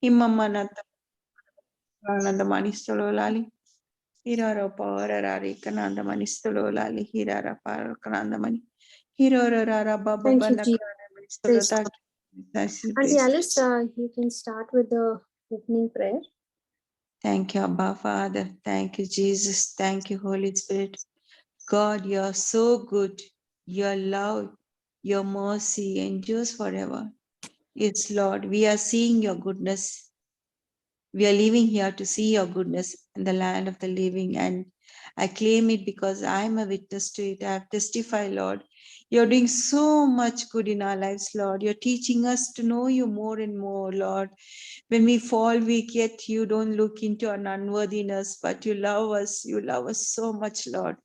Himamanata Ananda Manistolali. Hirara Pavarari Kananda Manistolali. Hirara Kananda Mani. Hirara Baba Thank you, Banaka Jesus. Auntie Alice, you can start with the opening prayer. Thank you, Abba Father. Thank you, Jesus. Thank you, Holy Spirit. God, you're so good. Your love, your mercy endures forever. Yes, Lord, we are seeing your goodness. We are living here to see your goodness in the land of the living. And I claim it because I'm a witness to it. I have testified, Lord. You're doing so much good in our lives, Lord. You're teaching us to know you more and more, Lord. When we fall weak, yet you don't look into our unworthiness, but you love us. You love us so much, Lord.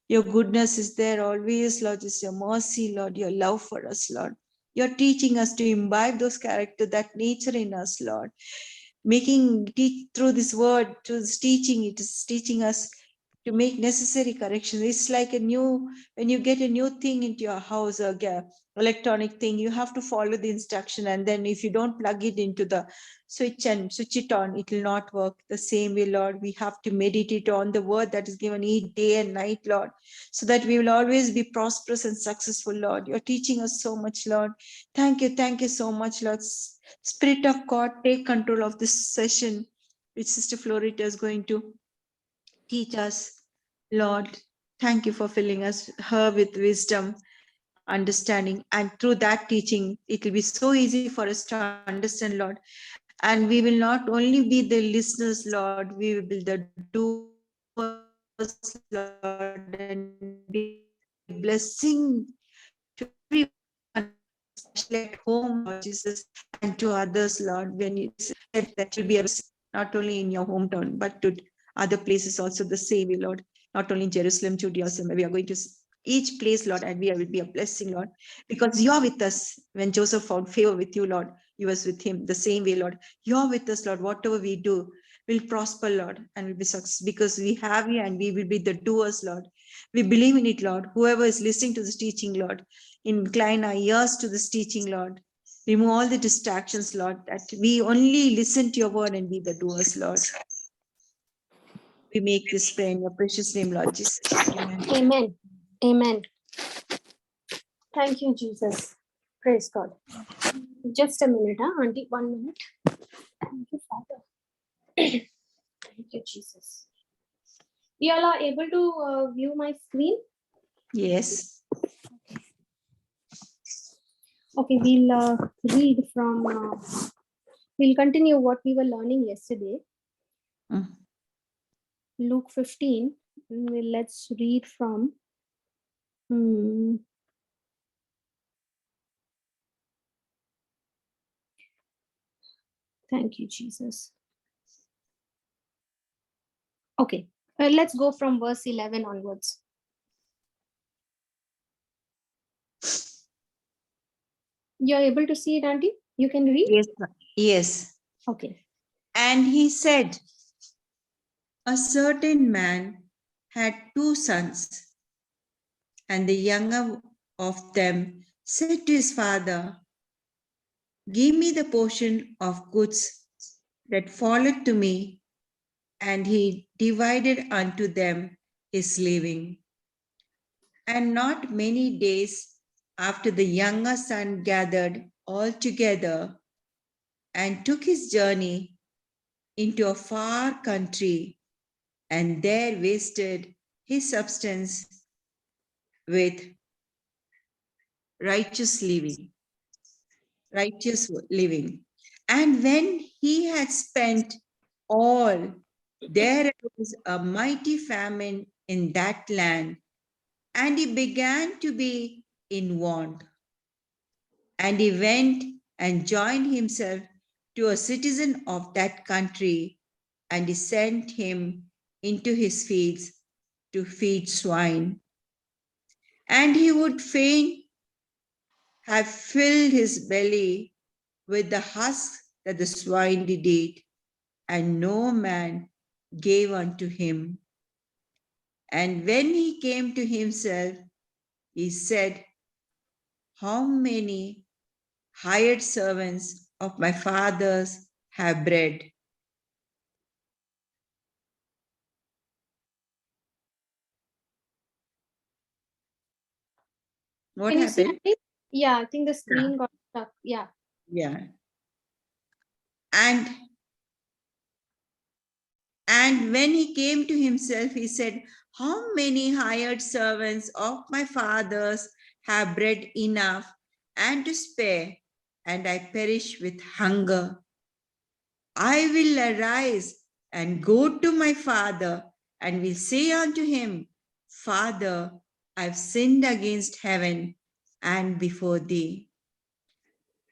Your goodness is there always, Lord. It's your mercy, Lord. Your love for us, Lord. You're teaching us to imbibe those character, that nature in us, Lord. Through this word, through this teaching, it is teaching us to make necessary corrections. It's like when you get a new thing into your house, electronic thing, you have to follow the instruction, and then if you don't plug it into the switch and switch it on, it will not work. The same way, Lord, we have to meditate on the word that is given each day and night, Lord, so that we will always be prosperous and successful, Lord. You're teaching us so much, Lord. Thank you so much, Lord. Spirit of God, take control of this session, which Sister Florita is going to teach us, Lord. Thank you for filling her with wisdom, understanding, and through that teaching, it will be so easy for us to understand, Lord. And we will not only be the listeners, Lord, we will be the doers, Lord, and be a blessing to everyone, especially at home, Lord Jesus, and to others, Lord. When you said that will be a not only in your hometown, but to other places also the same way, Lord. Not only in Jerusalem, Judea, we are going to each place, Lord, and we will be a blessing, Lord, because you are with us. When Joseph found favor with you, Lord, you was with him the same way, Lord. You are with us, Lord. Whatever we do will prosper, Lord, and will be success because we have you and we will be the doers, Lord. We believe in it, Lord. Whoever is listening to this teaching, Lord, incline our ears to this teaching, Lord. Remove all the distractions, Lord, that we only listen to your word and be the doers, Lord. We make this prayer in your precious name, Lord Jesus. Amen. Amen. Amen. Thank you, Jesus. Praise God. Just a minute, Auntie. 1 minute. Thank you, Father. Thank you, Jesus. You all are able to view my screen? Yes. Okay, we'll read from, we'll continue what we were learning yesterday. Luke 15. Let's read from thank you, Jesus. Okay, let's go from verse 11 onwards. You're able to see it, Auntie? You can read? Yes. Yes. Okay. And he said, a certain man had 2 sons, and the younger of them said to his father, give me the portion of goods that falleth to me. And he divided unto them his living. And not many days after, the younger son gathered all together and took his journey into a far country, and there wasted his substance with righteous living. And when he had spent all, there arose a mighty famine in that land, and he began to be in want. And he went and joined himself to a citizen of that country, and he sent him into his fields to feed swine. And he would fain have filled his belly with the husk that the swine did eat, and no man gave unto him. And when he came to himself, he said, how many hired servants of my father's have bread. What Can you see happened? it? Yeah, I think the screen got stuck. Yeah. Yeah. And when he came to himself, he said, how many hired servants of my father's have bread enough and to spare, and I perish with hunger? I will arise and go to my father, and will say unto him, Father, I've sinned against heaven and before thee,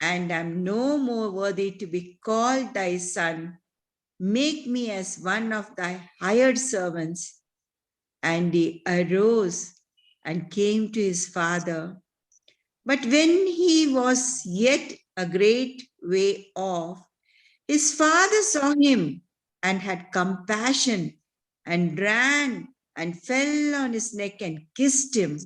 and am no more worthy to be called thy son. Make me as one of thy hired servants. And he arose and came to his father. But when he was yet a great way off, his father saw him and had compassion and ran and fell on his neck and kissed him.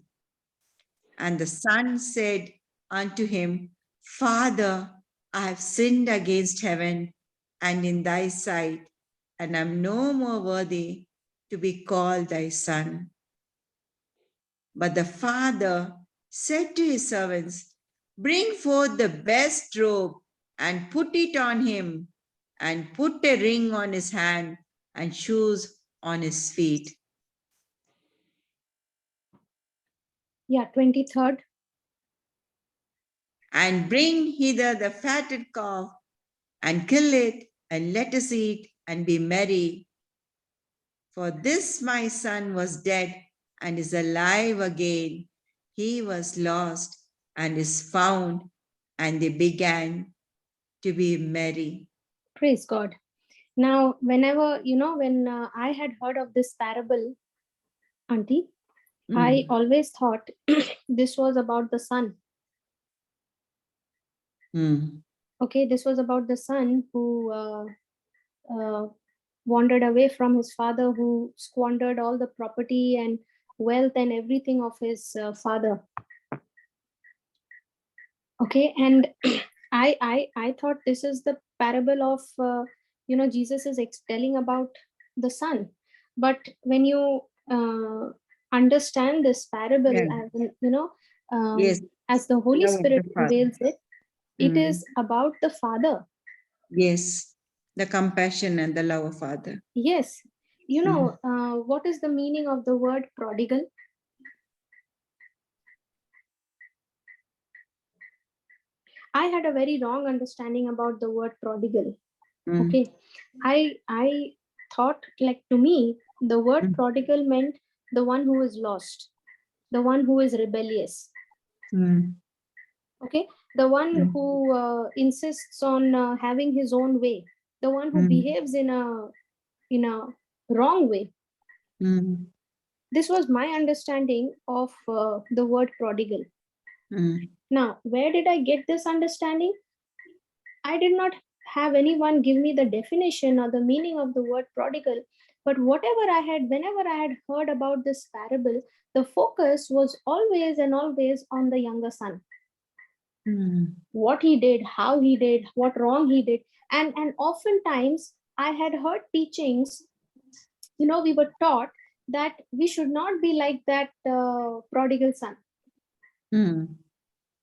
And the son said unto him, Father, I have sinned against heaven and in thy sight, and am no more worthy to be called thy son. But the father said to his servants, Bring forth the best robe and put it on him, and put a ring on his hand and shoes on his feet. Yeah, 23rd. And bring hither the fatted calf, and kill it, and let us eat and be merry. For this my son was dead and is alive again. He was lost and is found, and they began to be merry. Praise God. Now, whenever, when I had heard of this parable, Auntie, I always thought this was about the son. Okay, this was about the son who wandered away from his father, who squandered all the property and wealth and everything of his father. Okay, and I thought this is the parable of Jesus is telling about the son. But when you understand this parable, Yes. as the Holy Love of Spirit the Father. unveils it, it is about the father. Yes, the compassion and the love of Father. Yes. What is the meaning of the word prodigal? I had a very wrong understanding about the word prodigal. Okay. I thought, like, to me, the word prodigal meant the one who is lost, the one who is rebellious. Okay. The one who insists on having his own way, the one who behaves in a wrong way. This was my understanding of the word prodigal. Now, where did I get this understanding? I did not have anyone give me the definition or the meaning of the word prodigal, but whenever I had heard about this parable, the focus was always and always on the younger son. What he did, how he did, what wrong he did. And oftentimes I had heard teachings, we were taught that we should not be like that prodigal son.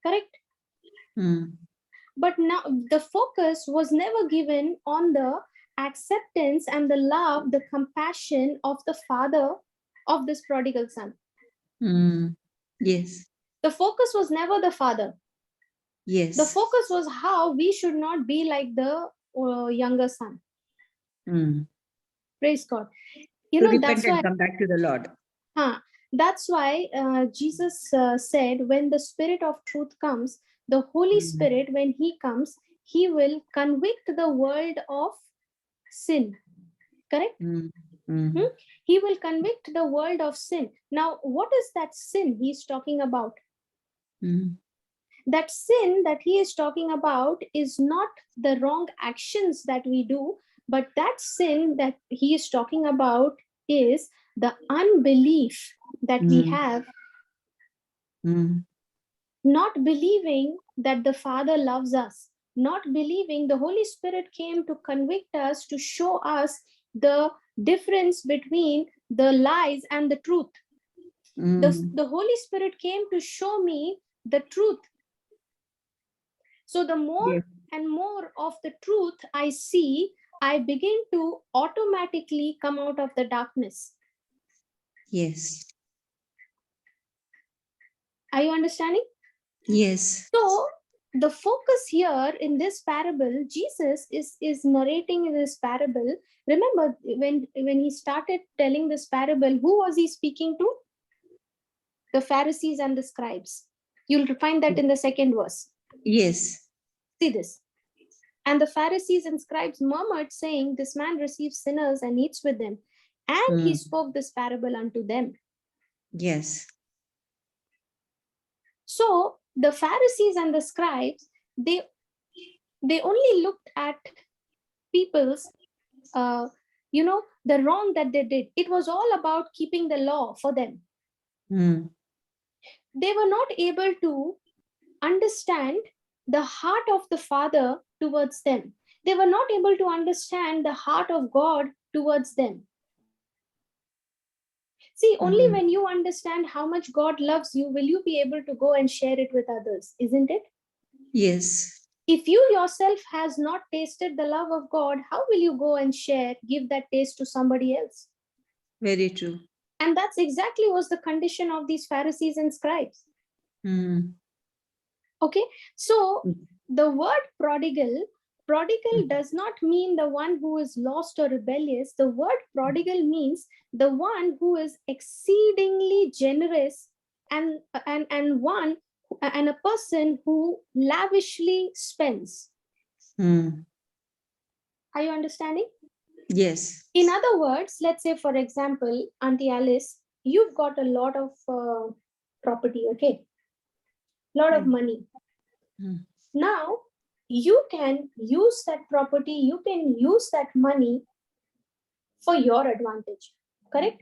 Correct? But now the focus was never given on the acceptance and the love, the compassion of the father of this prodigal son. Yes. The focus was never the father. Yes. The focus was how we should not be like the younger son. Praise God. That's why come back to the Lord. That's why Jesus said, when the Spirit of truth comes, the Holy Spirit, when he comes, he will convict the world of sin. Correct? He will convict the world of sin. Now, what is that sin he's talking about? That sin that he is talking about is not the wrong actions that we do, but that sin that he is talking about is the unbelief that we have, not believing that the Father loves us, not believing, the Holy Spirit came to convict us, to show us the difference between the lies and the truth. The Holy Spirit came to show me the truth. So the more and more of the truth I see, I begin to automatically come out of the darkness. Yes. Are you understanding? Yes. So the focus here in this parable, Jesus is narrating in this parable. Remember, when he started telling this parable, who was he speaking to? The Pharisees and the scribes. You'll find that in the second verse. Yes. See this. And the Pharisees and scribes murmured, saying, this man receives sinners and eats with them. And he spoke this parable unto them. Yes. So the Pharisees and the scribes, they only looked at people's, the wrong that they did. It was all about keeping the law for them. They were not able to understand the heart of the Father towards them. They were not able to understand the heart of God towards them. See, only when you understand how much God loves you, will you be able to go and share it with others, isn't it? Yes. If you yourself has not tasted the love of God, how will you go and share, give that taste to somebody else? Very true. And that's exactly was the condition of these Pharisees and scribes. Okay, so the word prodigal does not mean the one who is lost or rebellious. The word prodigal means the one who is exceedingly generous and a person who lavishly spends. Are you understanding? Yes. In other words, let's say, for example, Auntie Alice, you've got a lot of property, okay? Lot of money. Now, you can use that property, you can use that money for your advantage, correct?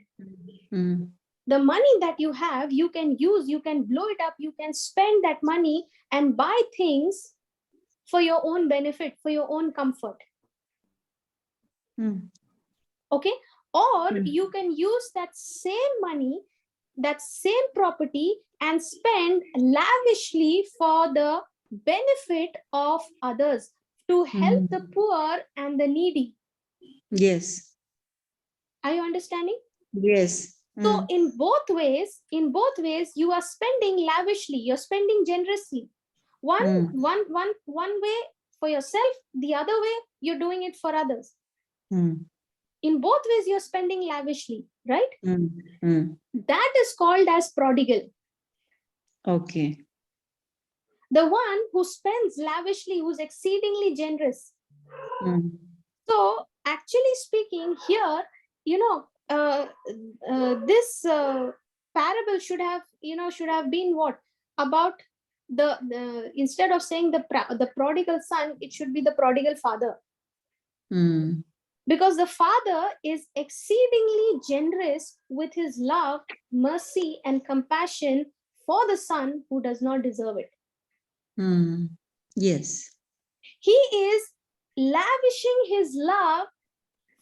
The money that you have, you can use, you can blow it up, you can spend that money and buy things for your own benefit, for your own comfort. Okay? Or you can use that same money, that same property, and spend lavishly for the benefit of others, to help the poor and the needy. Yes. Are you understanding? Yes. So in both ways, you are spending lavishly, you're spending generously. One way for yourself, the other way you're doing it for others. In both ways you're spending lavishly, right? That is called as prodigal. Okay. The one who spends lavishly, who's exceedingly generous. So actually speaking here, this parable should have been what? About the instead of saying the prodigal son, it should be the prodigal father. Because the father is exceedingly generous with his love, mercy, and compassion for the son who does not deserve it. Yes. He is lavishing his love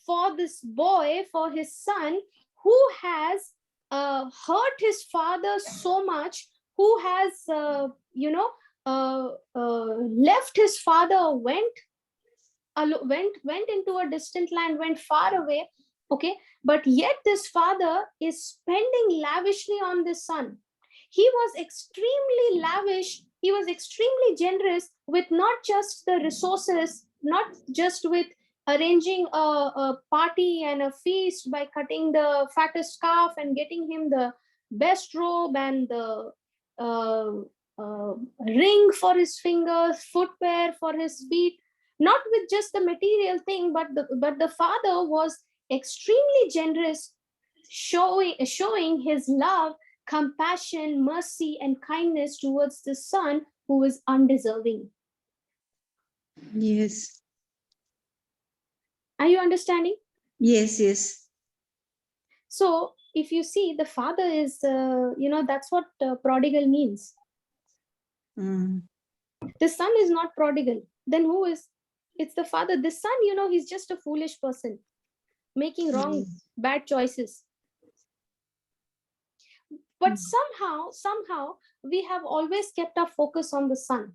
for this boy, for his son, who has hurt his father so much, who has, left his father, went into a distant land, went far away. Okay, but yet this father is spending lavishly on this son. He was extremely lavish, he was extremely generous with not just the resources, not just with arranging a party and a feast by cutting the fattest calf and getting him the best robe and the ring for his fingers, footwear for his feet, not with just the material thing, but the father was extremely generous, showing his love, compassion, mercy, and kindness towards the son who is undeserving. Yes. Are you understanding? Yes, yes. So if you see, the father is, that's what prodigal means. The son is not prodigal. then who is? It's the father. The son, he's just a foolish person making wrong, bad choices. But somehow we have always kept our focus on the son.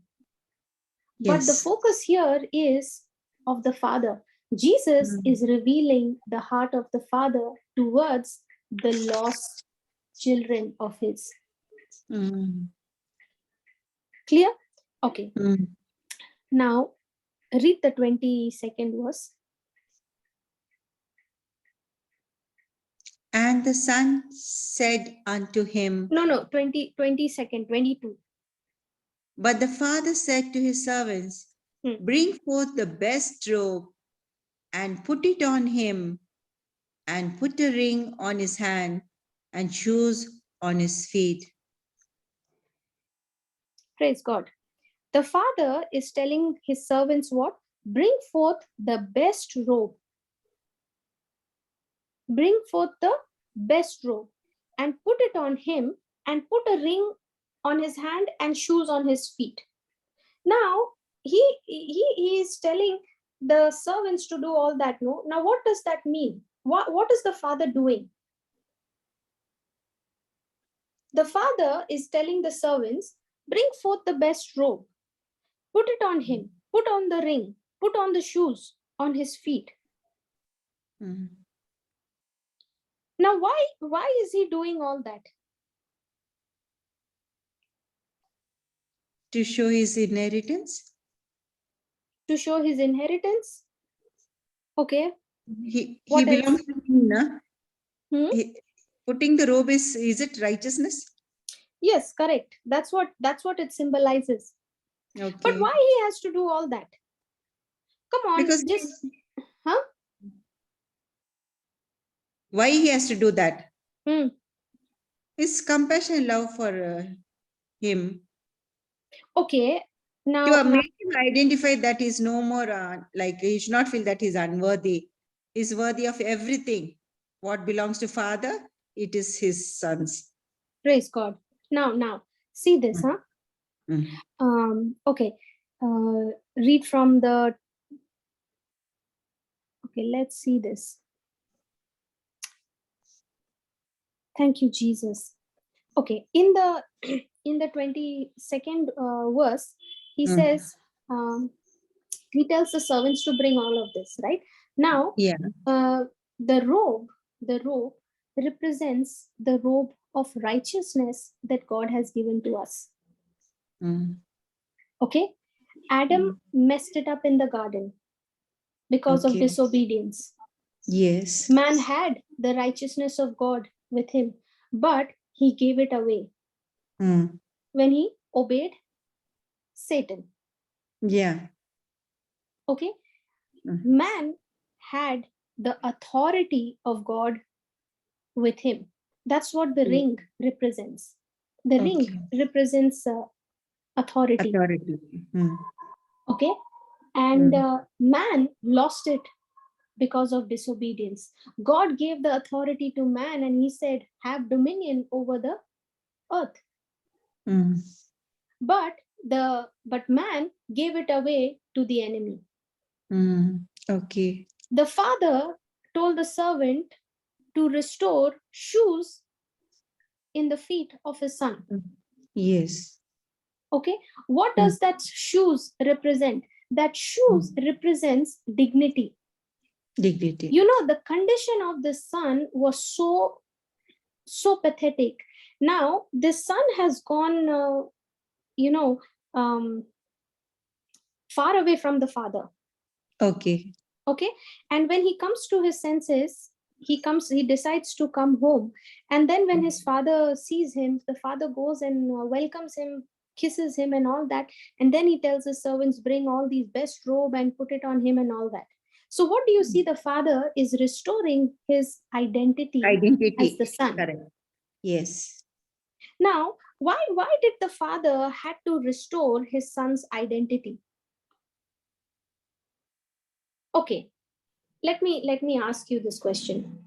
But the Yes. focus here is of the father. Jesus is revealing the heart of the father towards the lost children of his. Clear? Okay. Now read the 22nd verse. And the son said unto him, No, 22nd, 22. But the father said to his servants, Bring forth the best robe and put it on him, and put a ring on his hand and shoes on his feet. Praise God. The father is telling his servants what? Bring forth the best robe. Bring forth the best robe and put it on him, and put a ring on his hand and shoes on his feet. Now he is telling the servants to do all that. No, now what does that mean? What is the father doing? The father is telling the servants, bring forth the best robe, put it on him, put on the ring, put on the shoes on his feet. Now why is he doing all that? To show his inheritance. To show his inheritance. Okay. He What else? belongs to him, na? Putting the robe is it righteousness? Yes, correct. That's what it symbolizes. Okay. But why he has to do all that? Come on, because huh? Why he has to do that? His compassion and love for him. Okay. Now To make him identify that he's no more like he should not feel that he's unworthy. He's worthy of everything. What belongs to father, it is his sons. Praise God. Now see this, huh? Okay. Read from the. Okay, let's see this. Thank you, Jesus. Okay, in the 22nd verse, he says, he tells the servants to bring all of this, right? Now, the robe represents the robe of righteousness that God has given to us. Okay, Adam messed it up in the garden because of disobedience. Yes. Man had the righteousness of God with him, but he gave it away when he obeyed Satan. Yeah. Okay. Man had the authority of God with him. That's what the ring represents. The ring represents authority. Okay. And man lost it because of disobedience. God gave the authority to man, and he said, have dominion over the earth. But man gave it away to the enemy. Okay. The father told the servant to restore shoes in the feet of his son. Yes. Okay. What does that shoes represent? That shoes represents dignity. Dignity. The condition of the son was so pathetic. Now the son has gone far away from the father. Okay. And when he comes to his senses, he decides to come home. And then when his father sees him, the father goes and welcomes him, kisses him and all that. And then he tells his servants, bring all these best robe and put it on him and all that. So what do you see? The father is restoring his identity as the son. Correct. Yes. Now, why did the father had to restore his son's identity? Okay, let me ask you this question.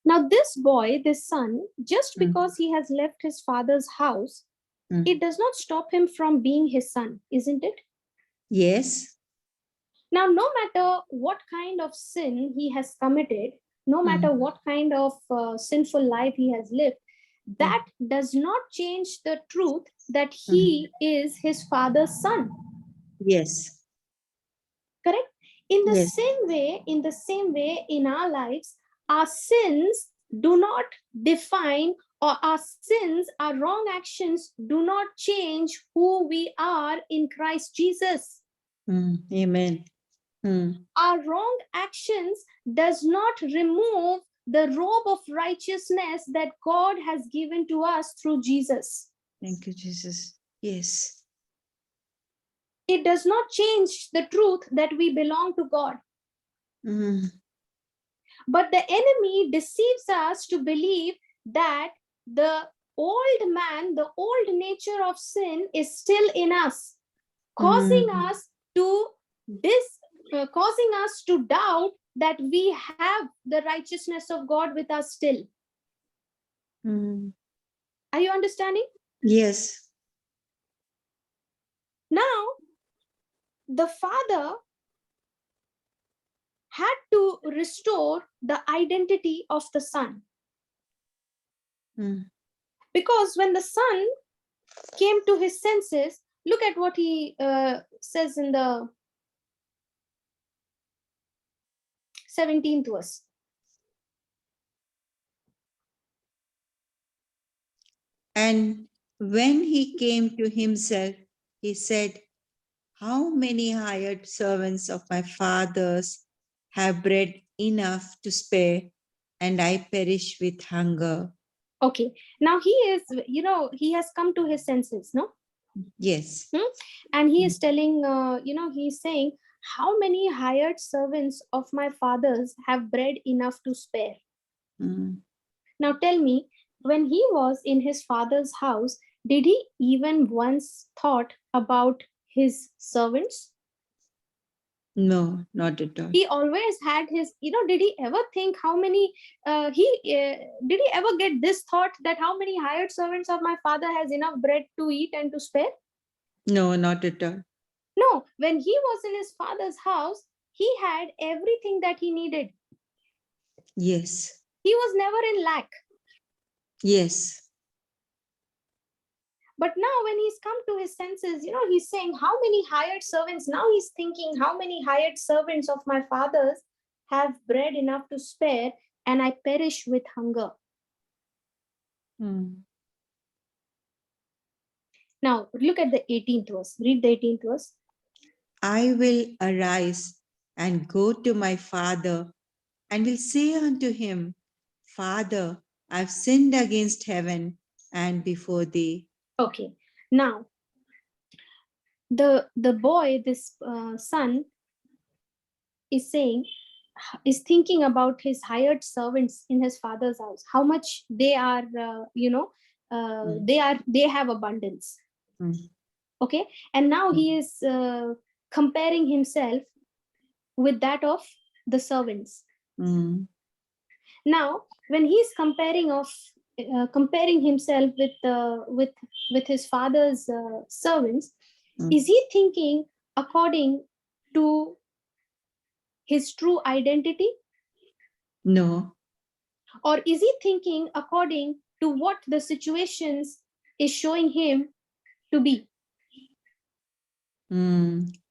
Now, this boy, this son, just because he has left his father's house, it does not stop him from being his son, isn't it? Yes. Now, no matter what kind of sin he has committed, no matter what kind of sinful life he has lived, that does not change the truth that he is his father's son. Yes. Correct? In the Yes. same way, in our lives, our sins do not define, or our sins, our wrong actions do not change who we are in Christ Jesus. Amen. Our wrong actions does not remove the robe of righteousness that God has given to us through Jesus. Thank you, Jesus. Yes. It does not change the truth that we belong to God. But the enemy deceives us to believe that the old man, the old nature of sin is still in us, causing us to doubt that we have the righteousness of God with us still. Are you understanding? Yes. Now, the father had to restore the identity of the son. Because when the son came to his senses, look at what he says in the 17th verse. And when he came to himself, he said, how many hired servants of my father's have bread enough to spare, and I perish with hunger? Okay, now he has come to his senses, no? Yes. And he is telling, he's saying, how many hired servants of my father's have bread enough to spare? Now tell me, when he was in his father's house, did he even once thought about his servants? No, not at all. He always had his, did he ever think how many, did he ever get this thought that how many hired servants of my father has enough bread to eat and to spare? No, not at all. No, when he was in his father's house, he had everything that he needed. Yes. He was never in lack. Yes. But now when he's come to his senses, he's saying, how many hired servants? Now he's thinking, how many hired servants of my father's have bread enough to spare, and I perish with hunger. Now look at the 18th verse. Read the 18th verse. I will arise and go to my father and will say unto him, Father, I've sinned against heaven and before thee. Okay. Now, the boy, this son, is thinking about his hired servants in his father's house. How much they are, they have abundance. Okay, and now he is comparing himself with that of the servants. Now, when he's comparing himself with his father's servants, is he thinking according to his true identity? No. Or is he thinking according to what the situations is showing him to be?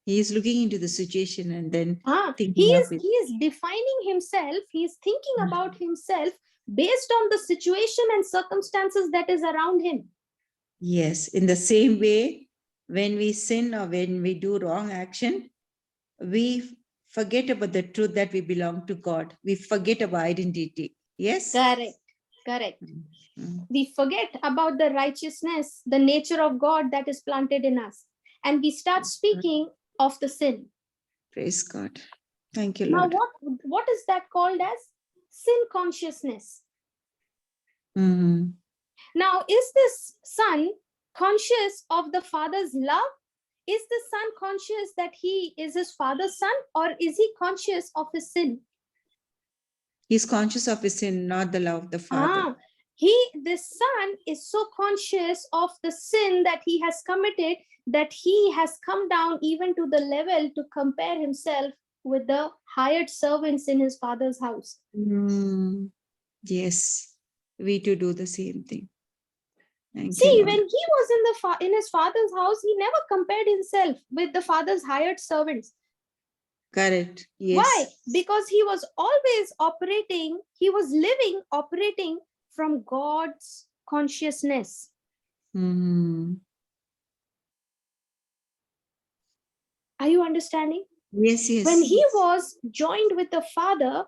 He is looking into the situation and then thinking he of it. is defining himself. He is thinking about himself based on the situation and circumstances that is around him. Yes, in the same way, when we sin or when we do wrong action, we forget about the truth that we belong to God. We forget our identity. Yes? Correct. We forget about the righteousness, the nature of God that is planted in us. And we start speaking of the sin. Praise God. Thank you, Lord. Now, what is that called as? Sin consciousness. Now, is this son conscious of the father's love? Is the son conscious that he is his father's son, or is he conscious of his sin? He's conscious of his sin, not the love of the father. The son is so conscious of the sin that he has committed that he has come down even to the level to compare himself with the hired servants in his father's house. Yes, we to do the same thing. Thank See, you, when Lord. he was in his father's house, he never compared himself with the father's hired servants. Correct. Yes. Why? Because he was always operating, he was operating from God's consciousness. Mm. Are you understanding? Yes, yes. When he was joined with the Father,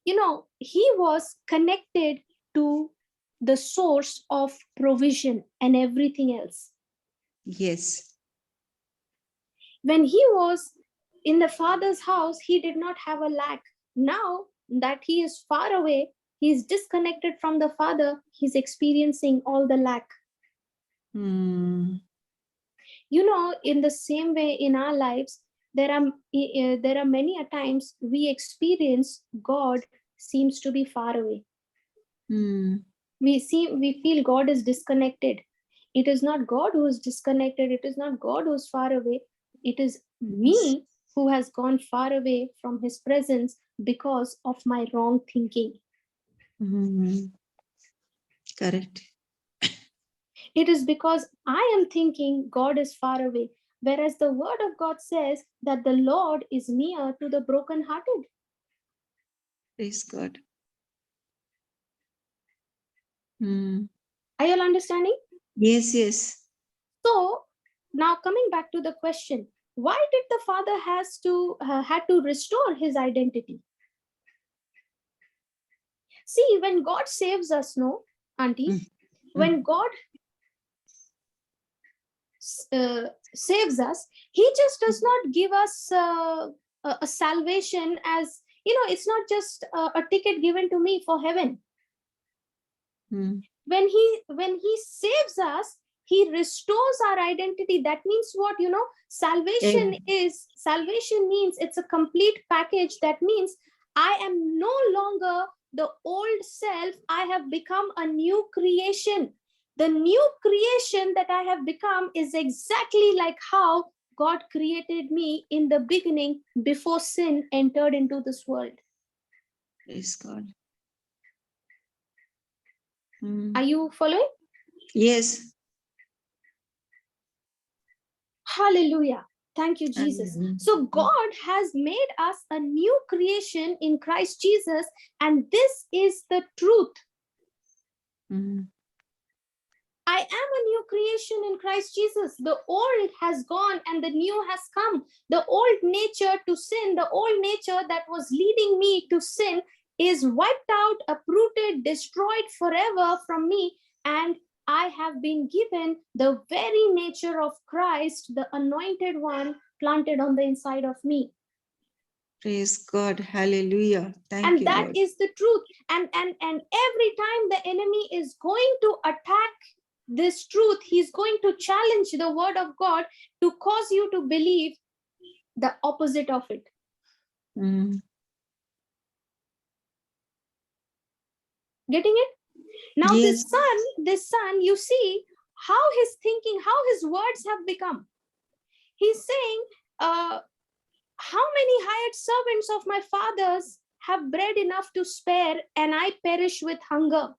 he was connected to the source of provision and everything else. Yes. When he was in the Father's house, he did not have a lack. Now that he is far away, he is disconnected from the Father, he's experiencing all the lack. Mm. In the same way in our lives, there are many a times we experience God seems to be far away. Mm. We feel God is disconnected. It is not God who is disconnected. It is not God who is far away. It is me who has gone far away from his presence because of my wrong thinking. Mm. Correct. It is because I am thinking God is far away, whereas the word of God says that the Lord is near to the brokenhearted. Praise God. Mm. Are you all understanding? Yes, yes. So now coming back to the question, why did the father had to restore his identity? See, when God saves us, no, auntie, when God saves us, he just does not give us a salvation as, it's not just a ticket given to me for heaven. When he saves us, he restores our identity. That means what? Salvation means it's a complete package. That means I am no longer the old self. I have become a new creation. The new creation that I have become is exactly like how God created me in the beginning before sin entered into this world. Praise God. Are you following? Yes. Hallelujah. Thank you, Jesus. So God has made us a new creation in Christ Jesus, and this is the truth. I am a new creation in Christ Jesus. The old has gone and the new has come. The old nature to sin, the old nature that was leading me to sin is wiped out, uprooted, destroyed forever from me. And I have been given the very nature of Christ, the anointed one planted on the inside of me. Praise God. Hallelujah. Thank you, that Lord. is the truth. And every time the enemy is going to attack this truth, he's going to challenge the word of God to cause you to believe the opposite of it. Getting it? Now Yes. this son, you see how his thinking, how his words have become. He's saying, how many hired servants of my father's have bread enough to spare, and I perish with hunger?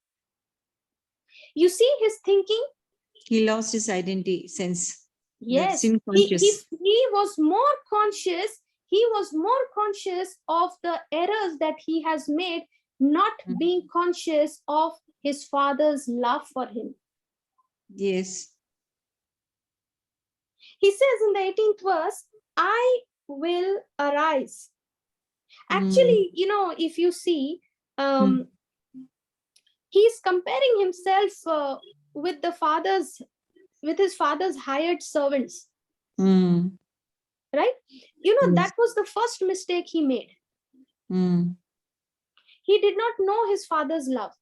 You see his thinking? He lost his identity sense. Yes, Sin conscious. he was more conscious. He was more conscious of the errors that he has made, not being conscious of his father's love for him. Yes. He says in the 18th verse, I will arise. Actually, if you see, he's comparing himself with his father's hired servants. Right? Yes. That was the first mistake he made. He did not know his father's love.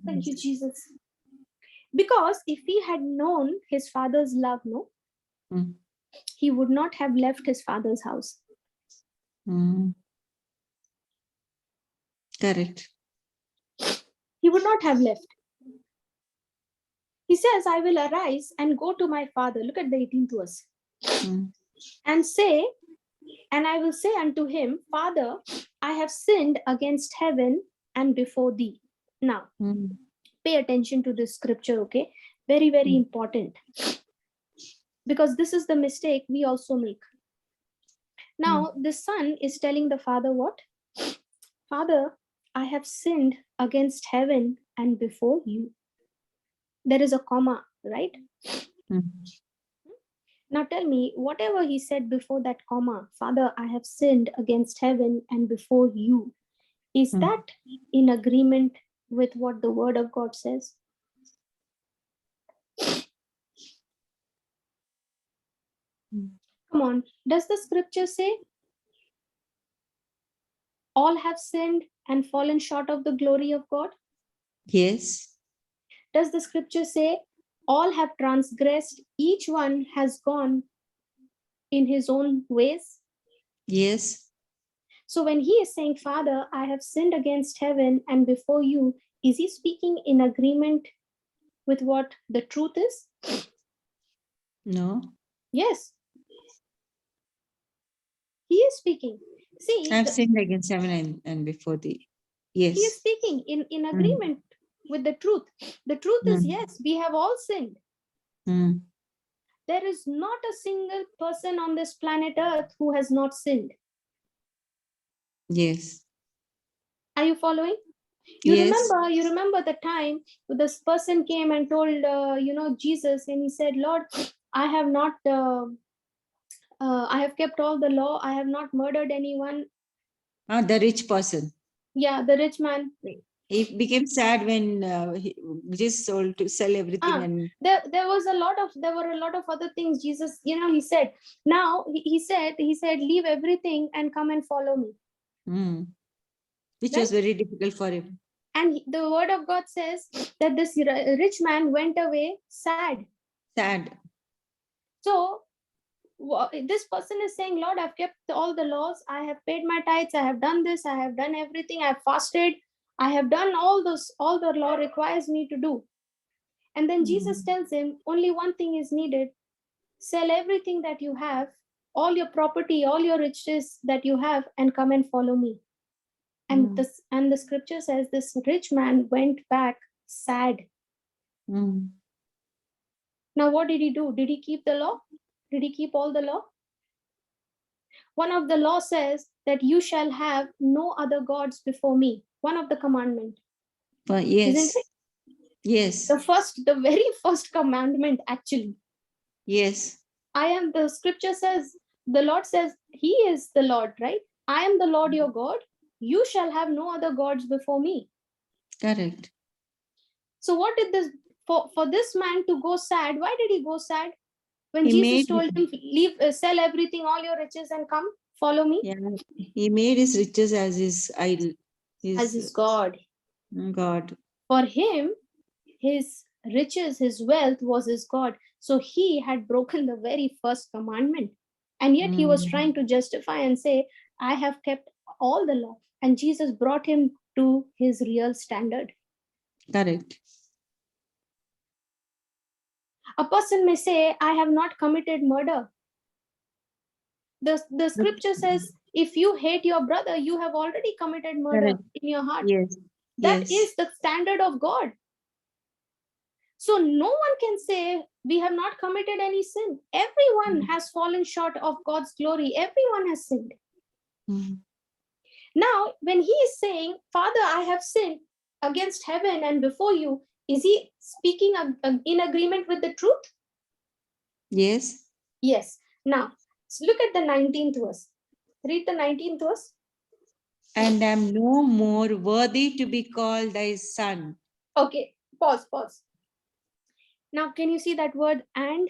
Thank you, Jesus. Because if he had known his father's love, he would not have left his father's house. Correct. He would not have left. He says, I will arise and go to my father. Look at the 18th verse. And say, and I will say unto him, Father, I have sinned against heaven and before thee. Now, pay attention to this scripture, okay? Very, very important. Because this is the mistake we also make. Now, the son is telling the father what? Father, I have sinned against heaven and before you. There is a comma, right? Now tell me, whatever he said before that comma, Father, I have sinned against heaven and before you, is that in agreement with what the word of God says? Come on, does the scripture say all have sinned and fallen short of the glory of God? Yes. Does the scripture say all have transgressed, each one has gone in his own ways? Yes. So when he is saying, Father, I have sinned against heaven and before you, is he speaking in agreement with what the truth is? No. Yes. He is speaking. See, I've sinned against heaven and before thee. Yes. He is speaking in agreement with the truth. The truth is, yes, we have all sinned. There is not a single person on this planet Earth who has not sinned. Yes. Are you following? You remember the time this person came and told, Jesus, and he said, Lord, I have not, I have kept all the law. I have not murdered anyone. The rich person. Yeah, the rich man. He became sad when he just sold to sell everything. And there were a lot of other things. Jesus, he said, now he said, leave everything and come and follow me. Which was very difficult for him. And the word of God says that this rich man went away sad. So this person is saying, Lord, I've kept all the laws. I have paid my tithes. I have done this. I have done everything. I've fasted. I have done all the law requires me to do. And then Jesus tells him, only one thing is needed. Sell everything that you have, all your property, all your riches that you have, and come and follow me. And the scripture says this rich man went back sad. Now, what did he do? Did he keep the law? Did he keep all the law? One of the law says that you shall have no other gods before me. One of the commandment. Yes. Isn't it? Yes. The very first commandment, actually. Yes. The scripture says, the Lord says, he is the Lord, right? I am the Lord your God. You shall have no other gods before me. Correct. So what did this, for this man to go sad, why did he go sad? When Jesus told him, leave, sell everything, all your riches and come, follow me. Yeah, he made his riches as his idol. As his God. God. For him, his riches, his wealth was his God. So he had broken the very first commandment. And yet he was trying to justify and say, I have kept all the law. And Jesus brought him to his real standard. Correct. A person may say, I have not committed murder. The scripture says, if you hate your brother, you have already committed murder in your heart. Yes. That is the standard of God. So no one can say we have not committed any sin. Everyone has fallen short of God's glory. Everyone has sinned. Now, when he is saying, Father, I have sinned against heaven and before you, is he speaking in agreement with the truth? Yes. Yes. Now, look at the 19th verse. Read the 19th verse. And am no more worthy to be called thy son. Okay, pause. Now, can you see that word and?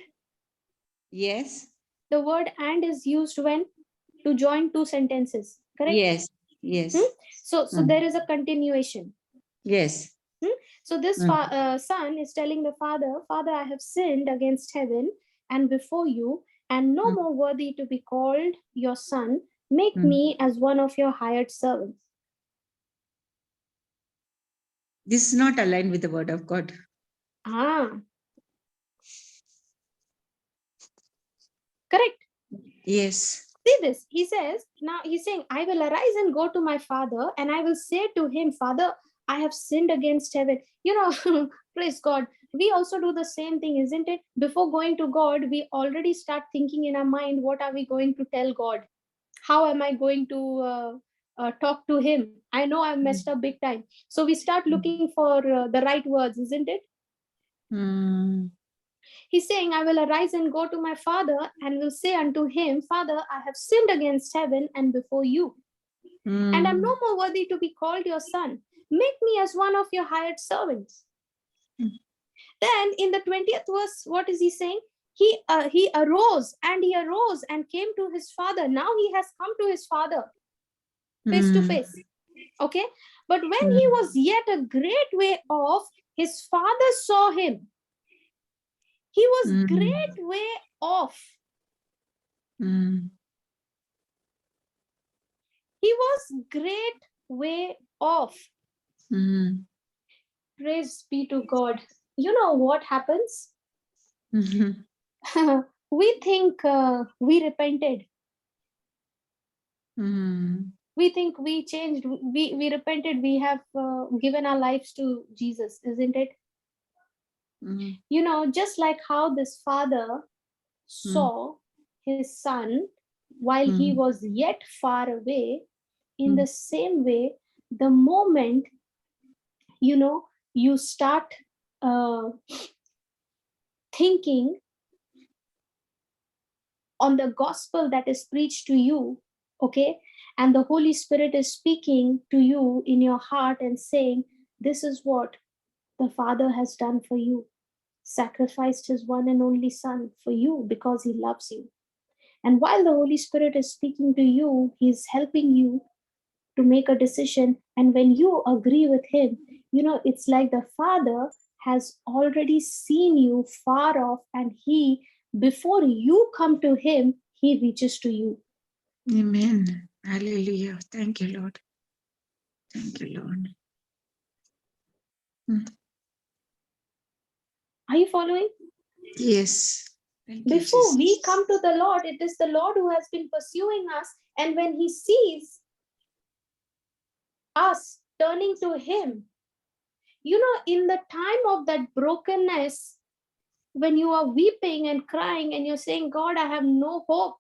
Yes. The word and is used when? To join two sentences, correct? Yes. So there is a continuation. Yes. So this son is telling the father, Father, I have sinned against heaven and before you, and no more worthy to be called your son. Make me as one of your hired servants. This is not aligned with the word of God. Correct? Yes. See this. He says, now he's saying, I will arise and go to my father, and I will say to him, Father, I have sinned against heaven. Praise God. We also do the same thing, isn't it? Before going to God, we already start thinking in our mind, what are we going to tell God? How am I going to talk to him? I know I've messed up big time. So we start looking for the right words, isn't it? Mm. He's saying, I will arise and go to my father and will say unto him, Father, I have sinned against heaven and before you, and I'm no more worthy to be called your son. Make me as one of your hired servants. Then in the 20th verse, what is he saying? He arose and came to his father. Now he has come to his father face to face. Okay. But when he was yet a great way off, his father saw him. He was great way off. He was great way off. Praise be to God. You know what happens? We think we repented. We think we changed. We repented. We have given our lives to Jesus, isn't it? Just like how this father saw his son while he was yet far away, in the same way, the moment you start thinking on the gospel that is preached to you, okay, and the Holy Spirit is speaking to you in your heart and saying, this is what the Father has done for you, sacrificed his one and only son for you because he loves you. And while the Holy Spirit is speaking to you, he's helping you to make a decision. And when you agree with him, it's like the Father has already seen you far off, and before you come to him, he reaches to you. Amen. Hallelujah. Thank you, Lord. Thank you, Lord. Are you following? Yes. Before we come to the Lord, it is the Lord who has been pursuing us. And when he sees us turning to him, in the time of that brokenness, when you are weeping and crying and you're saying, God, I have no hope,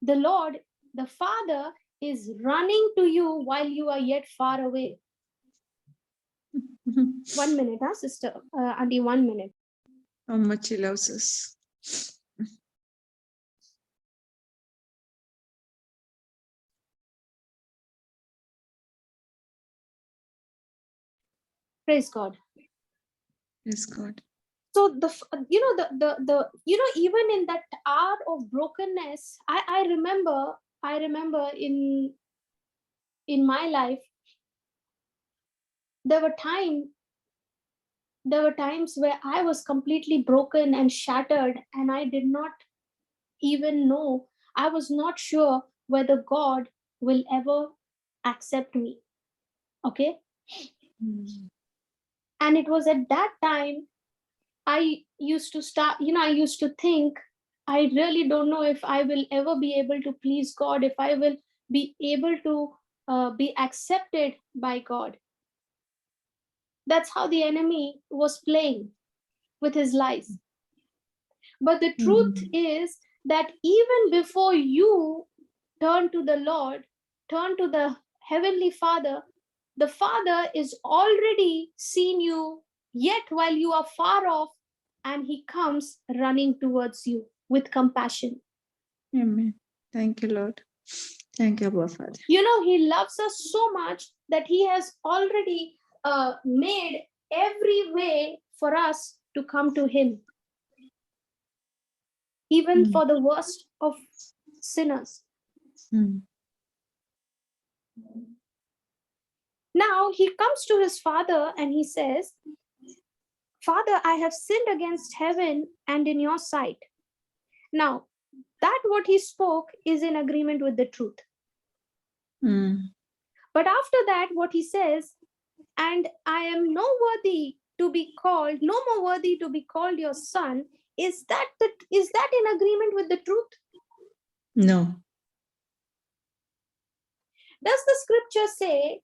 the Lord, the Father, is running to you while you are yet far away. 1 minute, sister, Auntie, 1 minute. How much he loves us. Praise God. Praise God. So even in that hour of brokenness, I remember in my life, there were times where I was completely broken and shattered, and I did not even know, I was not sure whether God will ever accept me. Okay. And it was at that time I used to think, I really don't know if I will ever be able to please God, if I will be able to be accepted by God. That's how the enemy was playing with his lies. But the truth is that even before you turn to the Lord, turn to the Heavenly Father, the Father is already seen you yet while you are far off, and he comes running towards you with compassion. Amen. Thank you, Lord. Thank you, Abba Father. He loves us so much that he has already made every way for us to come to him, even for the worst of sinners. Now he comes to his father and he says, Father, I have sinned against heaven and in your sight. Now, that what he spoke is in agreement with the truth. But after that, what he says, and I am no more worthy to be called your son, is that in agreement with the truth? No. Does the scripture say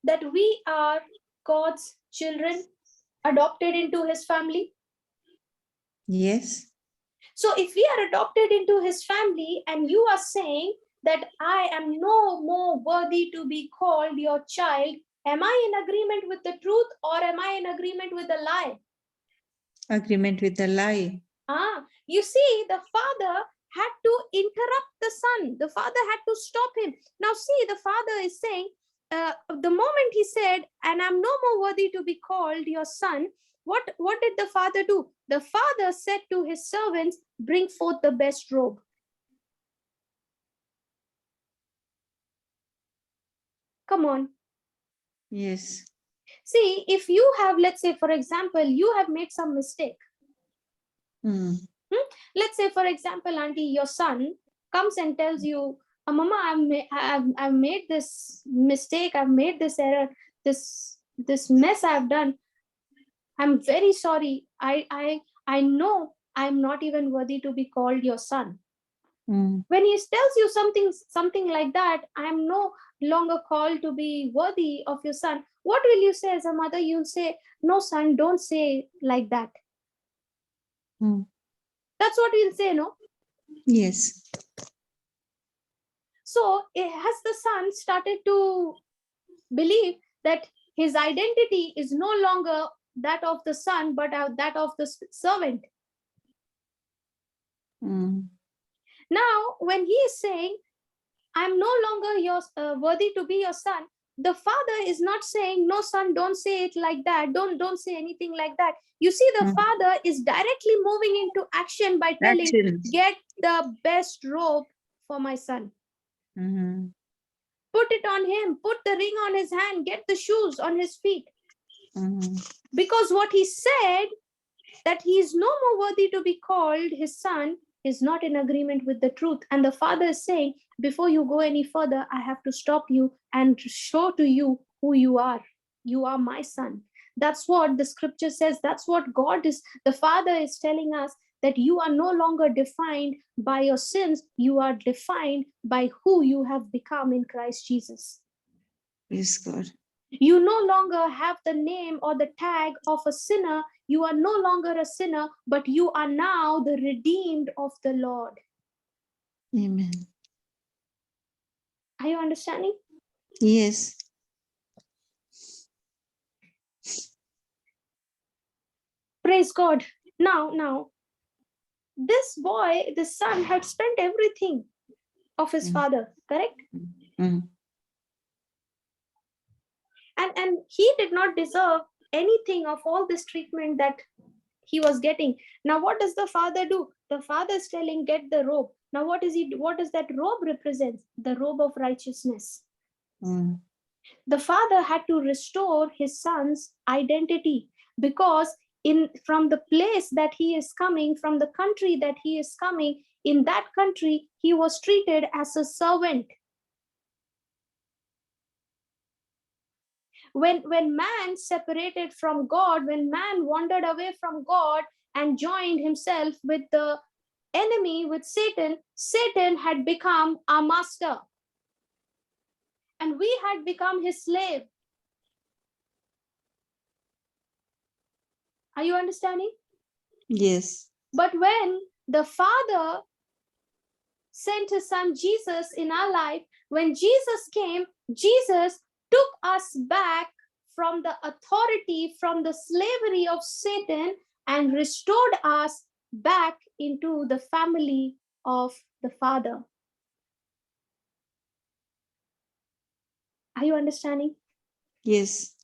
that we are God's children adopted into his family? Yes. So if we are adopted into his family and you are saying that I am no more worthy to be called your child, am I in agreement with the truth or am I in agreement with the lie? Agreement with a lie. You see, the father had to interrupt the son. The father had to stop him. Now see, the father is saying, the moment he said, and I'm no more worthy to be called your son, what did the father do? The father said to his servants, bring forth the best robe. Come on. Yes. See, if you have, let's say, for example, you have made some mistake. Let's say, for example, auntie, your son comes and tells you, Mama, I've made this mistake, I've made this error, this mess I've done. I'm very sorry. I know I'm not even worthy to be called your son. When he tells you something like that, I'm no longer called to be worthy of your son, what will you say as a mother? You'll say, no, son, don't say like that. That's what we'll say, no? Yes. So has the son started to believe that his identity is no longer that of the son, but that of the servant? Now, when he is saying, I'm no longer worthy to be your son, the father is not saying, no, son, don't say it like that. Don't say anything like that. You see, the father is directly moving into action by telling, get the best robe for my son. Put it on him, put the ring on his hand, get the shoes on his feet. Because what he said, that he is no more worthy to be called his son, is not in agreement with the truth. And the father is saying, before you go any further, I have to stop you and show to you who you are. You are my son. That's what the scripture says. That's what God is, the father is telling us, that you are no longer defined by your sins. You are defined by who you have become in Christ Jesus. Yes, God. You no longer have the name or the tag of a sinner. You are no longer a sinner, but you are now the redeemed of the Lord. Amen. Are you understanding? Yes. Praise God. Now, this boy, the son, had spent everything of his father, correct? And he did not deserve anything of all this treatment that he was getting. Now, what does the father do? The father is telling, get the robe. Now, what does that robe represent? The robe of righteousness. The father had to restore his son's identity, because from the place that he is coming, from the country that he is coming, in that country, he was treated as a servant. When man separated from God, when man wandered away from God and joined himself with the enemy, with Satan, Satan had become our master. And we had become his slave. Are you understanding? Yes. But when the Father sent his son Jesus in our life, when Jesus came, Jesus took us back from the authority, from the slavery of Satan, and restored us back into the family of the Father. Are you understanding? Yes.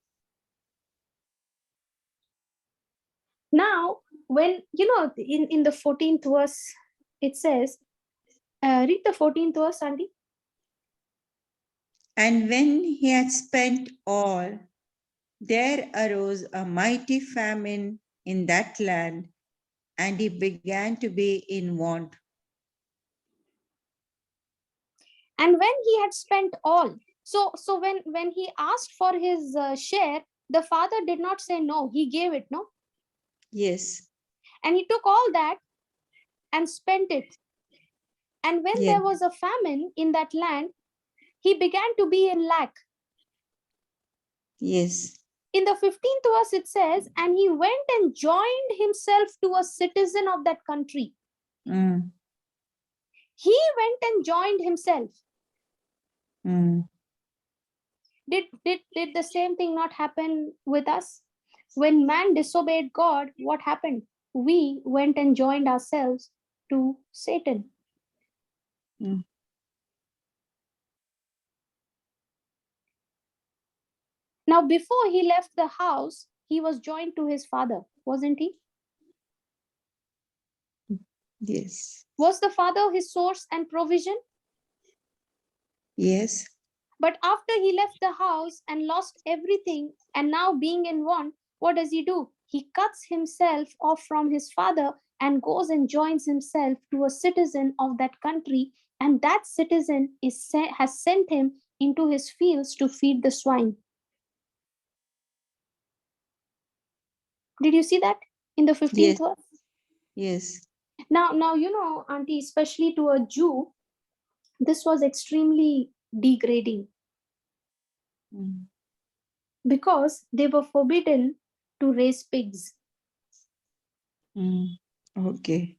Now, when, in the 14th verse, it says, read the 14th verse, Andy. And when he had spent all, there arose a mighty famine in that land, and he began to be in want. And when he had spent all, so when he asked for his share, the father did not say no, he gave it, no? Yes. And he took all that and spent it. And when Yes. there was a famine in that land, he began to be in lack. Yes. In the 15th verse, it says, and he went and joined himself to a citizen of that country. Mm. He went and joined himself. Mm. Did the same thing not happen with us? When man disobeyed God, what happened? We went and joined ourselves to Satan. Mm. Now, before he left the house, he was joined to his father, wasn't he? Yes. Was the father his source and provision? Yes. But after he left the house and lost everything, and now being in want, what does he do? He cuts himself off from his father and goes and joins himself to a citizen of that country, and that citizen has sent him into his fields to feed the swine. Did you see that in the 15th Yes. verse? Yes. Now, you know, Auntie, especially to a Jew, this was extremely degrading Mm. because they were forbidden to raise pigs. Mm. Okay.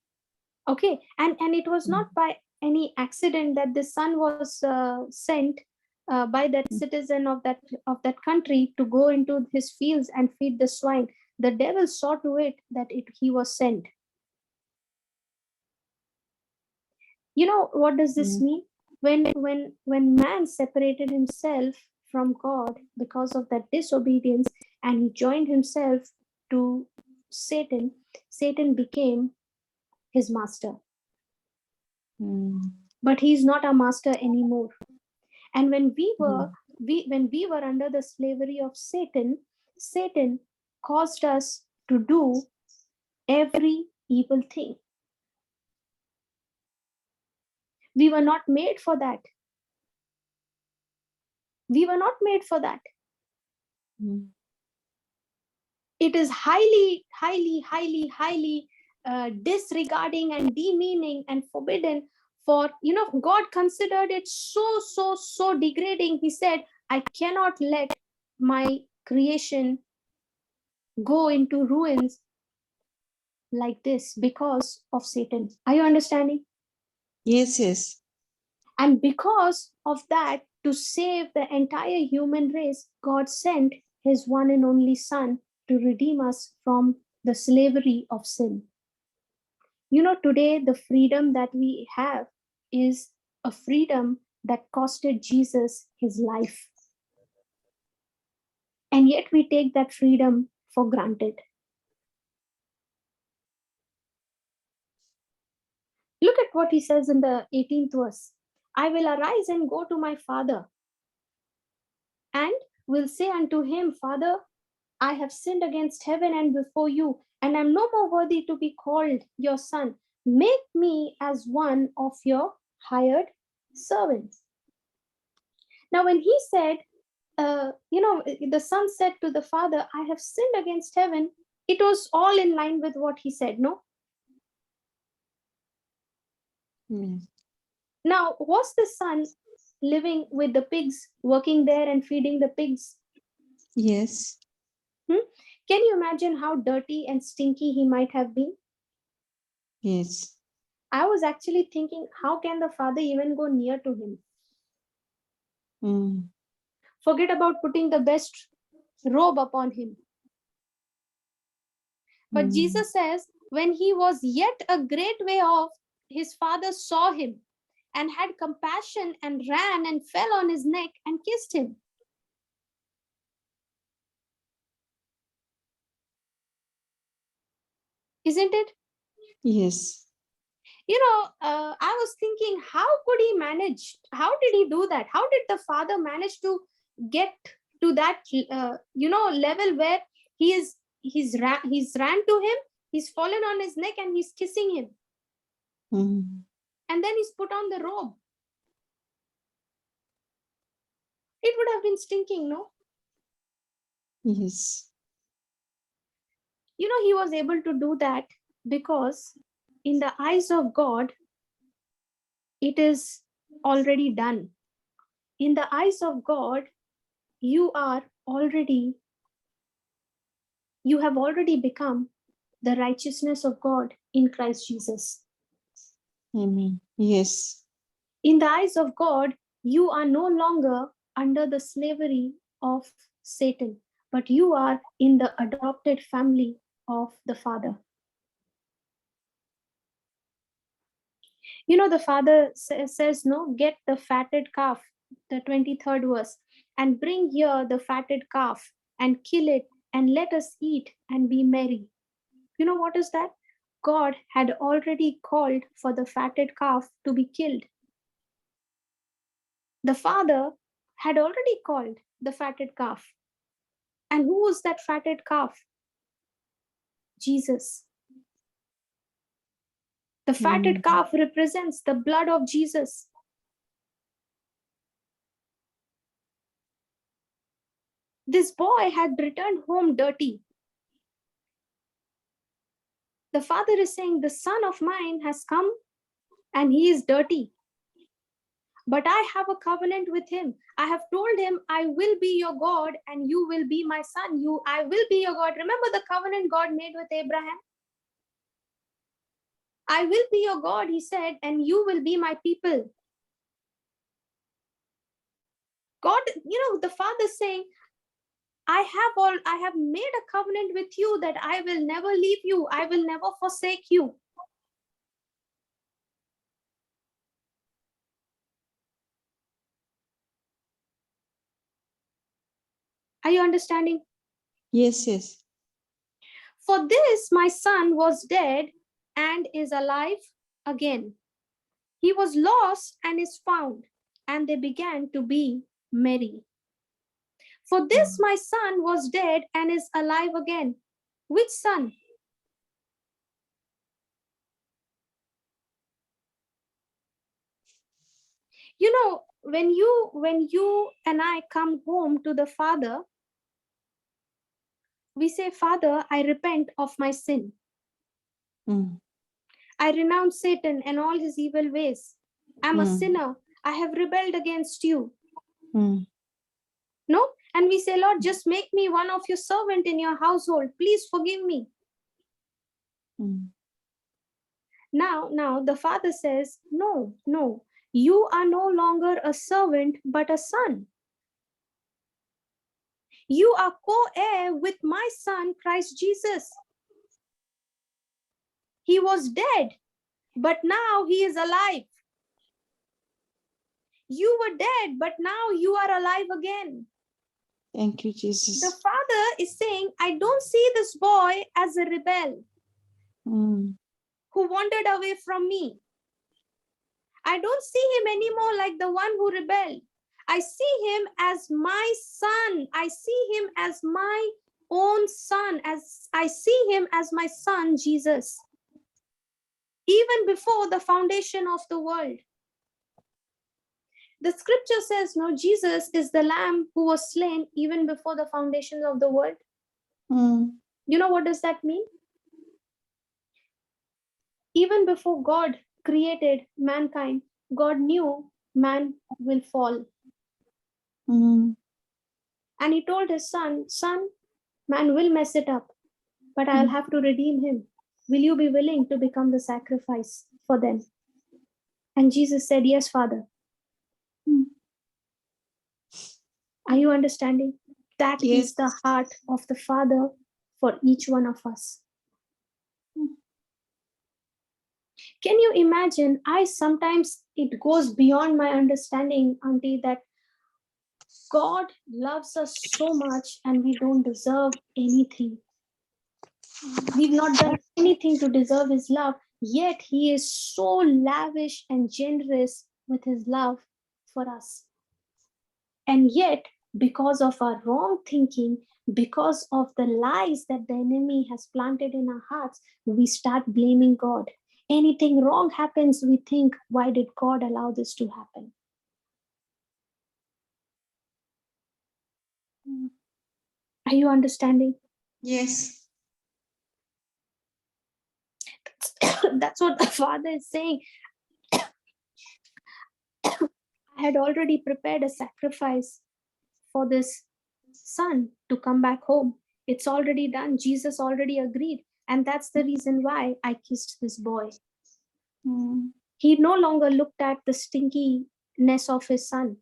Okay, and it was Mm. not by any accident that the son was sent by that citizen of that country to go into his fields and feed the swine. The devil saw to it that he was sent. You know what does this Mm. mean? When man separated himself from God because of that disobedience, and he joined himself to Satan, Satan became his master. Mm. But he's not our master anymore. And when we were Mm. when we were under the slavery of Satan, Satan caused us to do every evil thing. We were not made for that. We were not made for that. Mm. It is highly, highly disregarding and demeaning and forbidden for, you know, God considered it so degrading. He said, I cannot let my creation go into ruins like this because of Satan. Are you understanding? Yes. Yes. And because of that, to save the entire human race, God sent his one and only Son to redeem us from the slavery of sin. You know, today the freedom that we have is a freedom that costed Jesus his life. And yet we take that freedom for granted. Look at what he says in the 18th verse. I will arise and go to my father, and will say unto him, Father, I have sinned against heaven and before you, and am no more worthy to be called your son. Make me as one of your hired servants. Now, when he said, the son said to the father, I have sinned against heaven, it was all in line with what he said, no? Mm. Now, was the son living with the pigs, working there and feeding the pigs? Yes. Can you imagine how dirty and stinky he might have been? Yes. I was actually thinking, how can the father even go near to him? Mm. Forget about putting the best robe upon him. But Mm. Jesus says, when he was yet a great way off, his father saw him and had compassion and ran and fell on his neck and kissed him. Isn't it? Yes. You know, I was thinking, how could he manage? How did he do that? How did the father manage to get to that, level where he's ran to him, he's fallen on his neck and he's kissing him, Mm. and then he's put on the robe. It would have been stinking, no? Yes. You know, he was able to do that because in the eyes of God, it is already done. In the eyes of God, you have already become the righteousness of God in Christ Jesus. Amen. Yes. In the eyes of God, you are no longer under the slavery of Satan, but you are in the adopted family of the Father. You know, the Father says, no, get the fatted calf, the 23rd verse, and bring here the fatted calf and kill it and let us eat and be merry. You know what is that? God had already called for the fatted calf to be killed. The Father had already called the fatted calf. And who was that fatted calf? Jesus. The fatted calf represents the blood of Jesus. This boy had returned home dirty. The Father is saying, the son of mine has come and he is dirty. But I have a covenant with him. I have told him, I will be your God and you will be my son. I will be your God. Remember the covenant God made with Abraham? I will be your God, he said, and you will be my people. God, the Father saying, I have made a covenant with you that I will never leave you. I will never forsake you. Are you understanding? Yes, yes. For this, my son was dead and is alive again. He was lost and is found, and they began to be merry. For this, my son was dead and is alive again. Which son? You know, when you and I come home to the Father, we say, Father, I repent of my sin. I renounce Satan and all his evil ways. I'm a sinner. I have rebelled against you. No? And we say, Lord, just make me one of your servant in your household. Please forgive me. Now the Father says, no, you are no longer a servant, but a son. You are co-heir with my son, Christ Jesus. He was dead, but now he is alive. You were dead, but now you are alive again. Thank you, Jesus. The Father is saying, I don't see this boy as a rebel who wandered away from me. I don't see him anymore like the one who rebelled. I see him as my son. I see him as my own son. As I see him as my son, Jesus. Even before the foundation of the world. The scripture says, no, Jesus is the lamb who was slain even before the foundation of the world. You know what does that mean? Even before God created mankind, God knew man will fall. And he told his son, man will mess it up, but I'll have to redeem him. Will you be willing to become the sacrifice for them? And Jesus said, yes, Father. Are you understanding? That is the heart of the Father for each one of us. Can you imagine? Sometimes it goes beyond my understanding, Auntie, that God loves us so much and we don't deserve anything. We've not done anything to deserve his love, yet he is so lavish and generous with his love for us. And yet, because of our wrong thinking, because of the lies that the enemy has planted in our hearts, we start blaming God. Anything wrong happens, we think, why did God allow this to happen? Are you understanding? Yes. That's what the Father is saying. had already prepared a sacrifice for this son to come back home. It's already done. Jesus already agreed. And that's the reason why I kissed this boy. He no longer looked at the stinkiness of his son,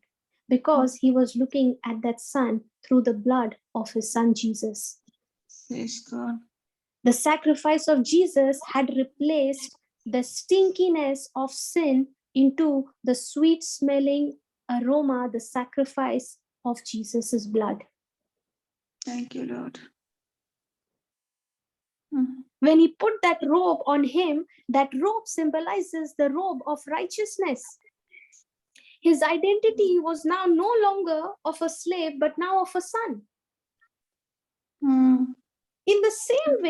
because he was looking at that son through the blood of his son Jesus. Praise God. The sacrifice of Jesus had replaced the stinkiness of sin into the sweet smelling aroma, the sacrifice of Jesus's blood. Thank you, Lord. When he put that robe on him, that robe symbolizes the robe of righteousness. His identity was now no longer of a slave, but now of a son. In the same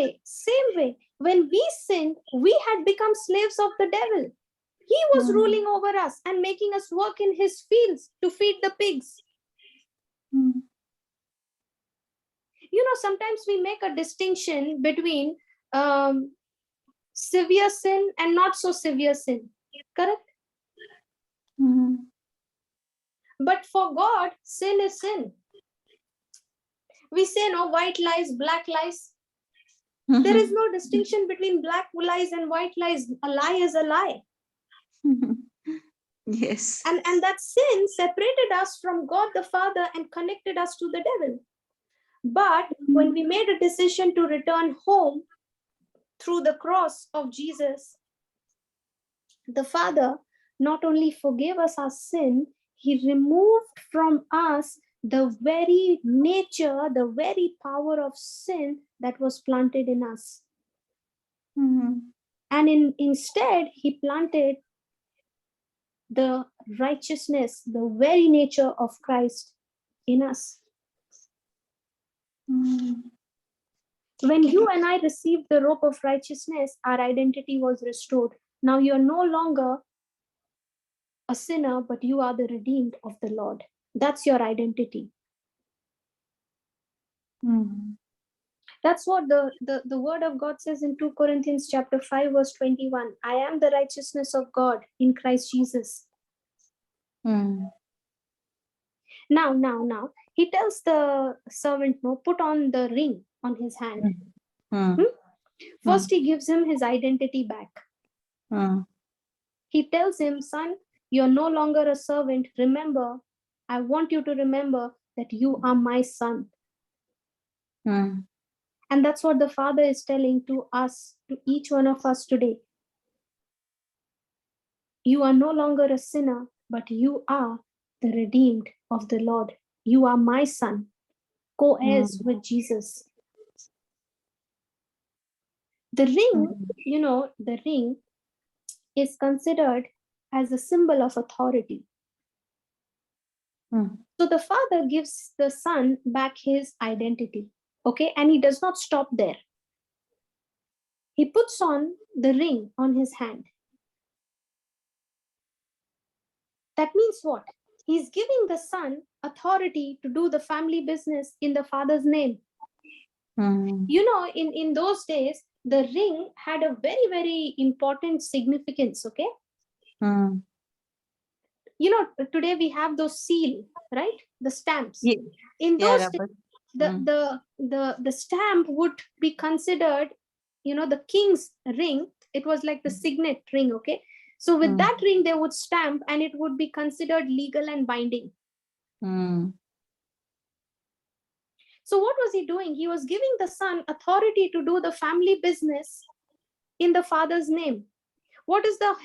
way, when we sinned, we had become slaves of the devil. He was ruling over us and making us work in his fields to feed the pigs. You know, sometimes we make a distinction between severe sin and not so severe sin. Correct? But for God, sin is sin. We say no, white lies, black lies. There is no distinction between black lies and white lies. A lie is a lie. Yes. And that sin separated us from God the Father and connected us to the devil. But when we made a decision to return home through the cross of Jesus, the Father not only forgave us our sin, he removed from us the very nature, the very power of sin that was planted in us. And instead, he planted the righteousness, the very nature of Christ in us. When you and I received the robe of righteousness, our identity was restored. Now you are no longer a sinner, but you are the redeemed of the Lord. That's your identity. That's what the word of God says in 2 Corinthians chapter 5, verse 21. I am the righteousness of God in Christ Jesus. Now, he tells the servant, no, put on the ring on his hand. First, he gives him his identity back. He tells him, son, you're no longer a servant. Remember, I want you to remember that you are my son. And that's what the Father is telling to us, to each one of us today. You are no longer a sinner, but you are the redeemed of the Lord. You are my son, co-heirs with Jesus. The ring, you know, the ring is considered as a symbol of authority. So the Father gives the Son back his identity, okay? And he does not stop there. He puts on the ring on his hand. That means what? He's giving the Son authority to do the family business in the Father's name. You know, in those days, the ring had a very, very important significance, okay? You know, today we have those seal, right? The stamps. Yeah. In those days, the stamp would be considered, you know, the king's ring. It was like the signet ring, okay? So with that ring, they would stamp and it would be considered legal and binding. So what was he doing? He was giving the Son authority to do the family business in the Father's name. What is the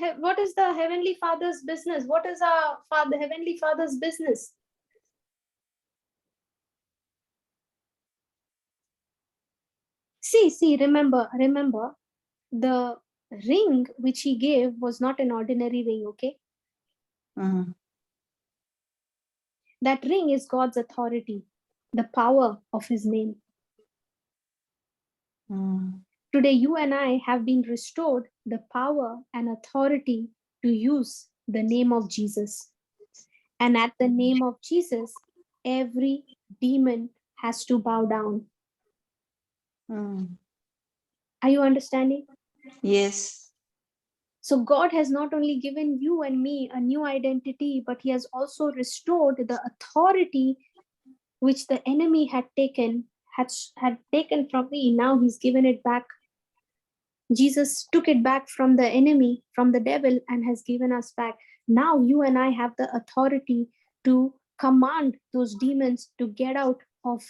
Heavenly Father's business? What is our Heavenly Father's business? See, remember, the ring which he gave was not an ordinary ring, okay? That ring is God's authority, the power of his name. Today, you and I have been restored the power and authority to use the name of Jesus. And at the name of Jesus, every demon has to bow down. Are you understanding? Yes. So God has not only given you and me a new identity, but he has also restored the authority which the enemy had taken from me. Now he's given it back. Jesus took it back from the enemy, from the devil, and has given us back. Now you and I have the authority to command those demons to get out of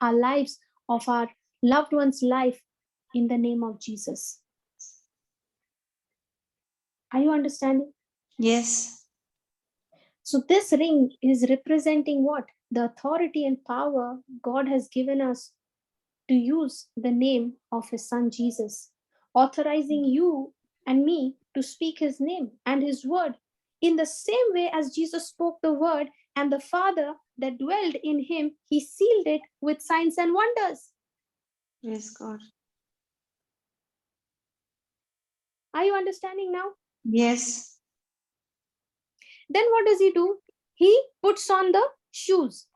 our lives, of our loved one's life, in the name of Jesus. Are you understanding? Yes. So this ring is representing what? The authority and power God has given us to use the name of his son Jesus, authorizing you and me to speak his name and his word in the same way as Jesus spoke the word, and the Father that dwelled in him, he sealed it with signs and wonders. Praise God. Are you understanding now? Yes. Then what does he do? He puts on the shoes.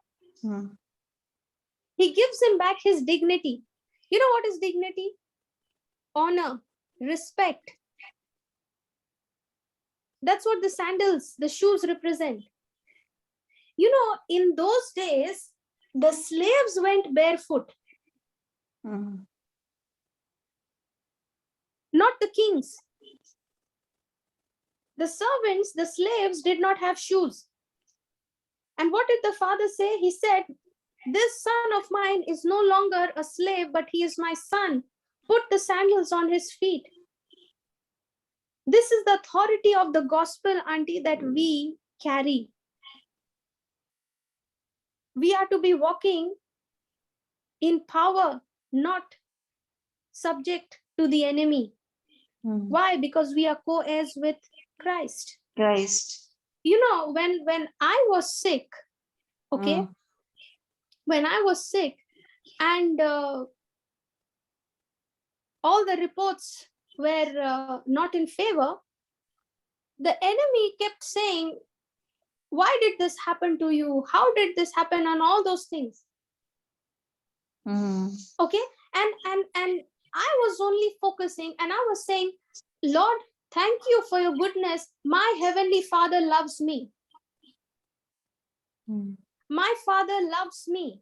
He gives him back his dignity. You know what is dignity? Honor, respect. That's what the sandals, the shoes represent. You know, in those days, the slaves went barefoot, not the kings. The servants, the slaves did not have shoes. And what did the father say? He said, this son of mine is no longer a slave, but he is my son. Put the sandals on his feet. This is the authority of the gospel, auntie, that we carry. We are to be walking in power, not subject to the enemy. Why? Because we are co-heirs with Christ. Christ. You know, when I was sick, okay, when I was sick and all the reports were not in favor, the enemy kept saying, why did this happen to you? How did this happen? And all those things. Okay, and I was only focusing and I was saying, Lord, thank you for your goodness. My heavenly Father loves me. My Father loves me.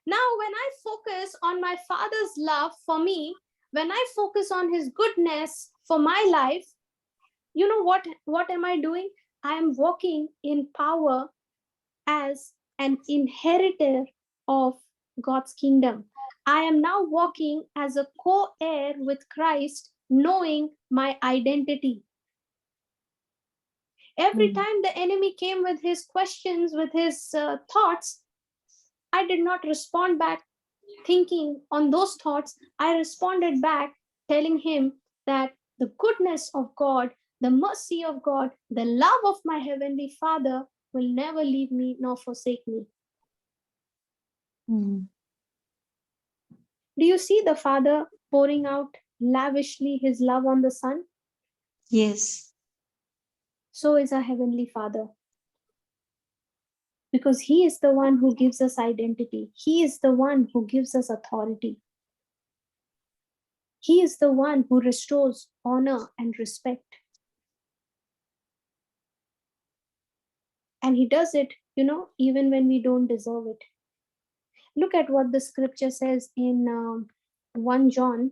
Now, when I focus on my Father's love for me, when I focus on his goodness for my life, you know what am I doing? I am walking in power as an inheritor of God's kingdom. I am now walking as a co-heir with Christ, knowing my identity. Every time the enemy came with his questions, with his thoughts, I did not respond back thinking on those thoughts. I responded back telling him that the goodness of God, the mercy of God, the love of my heavenly Father will never leave me nor forsake me. Do you see the Father pouring out lavishly his love on the Son? Yes. So is our Heavenly Father. Because he is the one who gives us identity. He is the one who gives us authority. He is the one who restores honor and respect. And he does it, you know, even when we don't deserve it. Look at what the scripture says in 1 John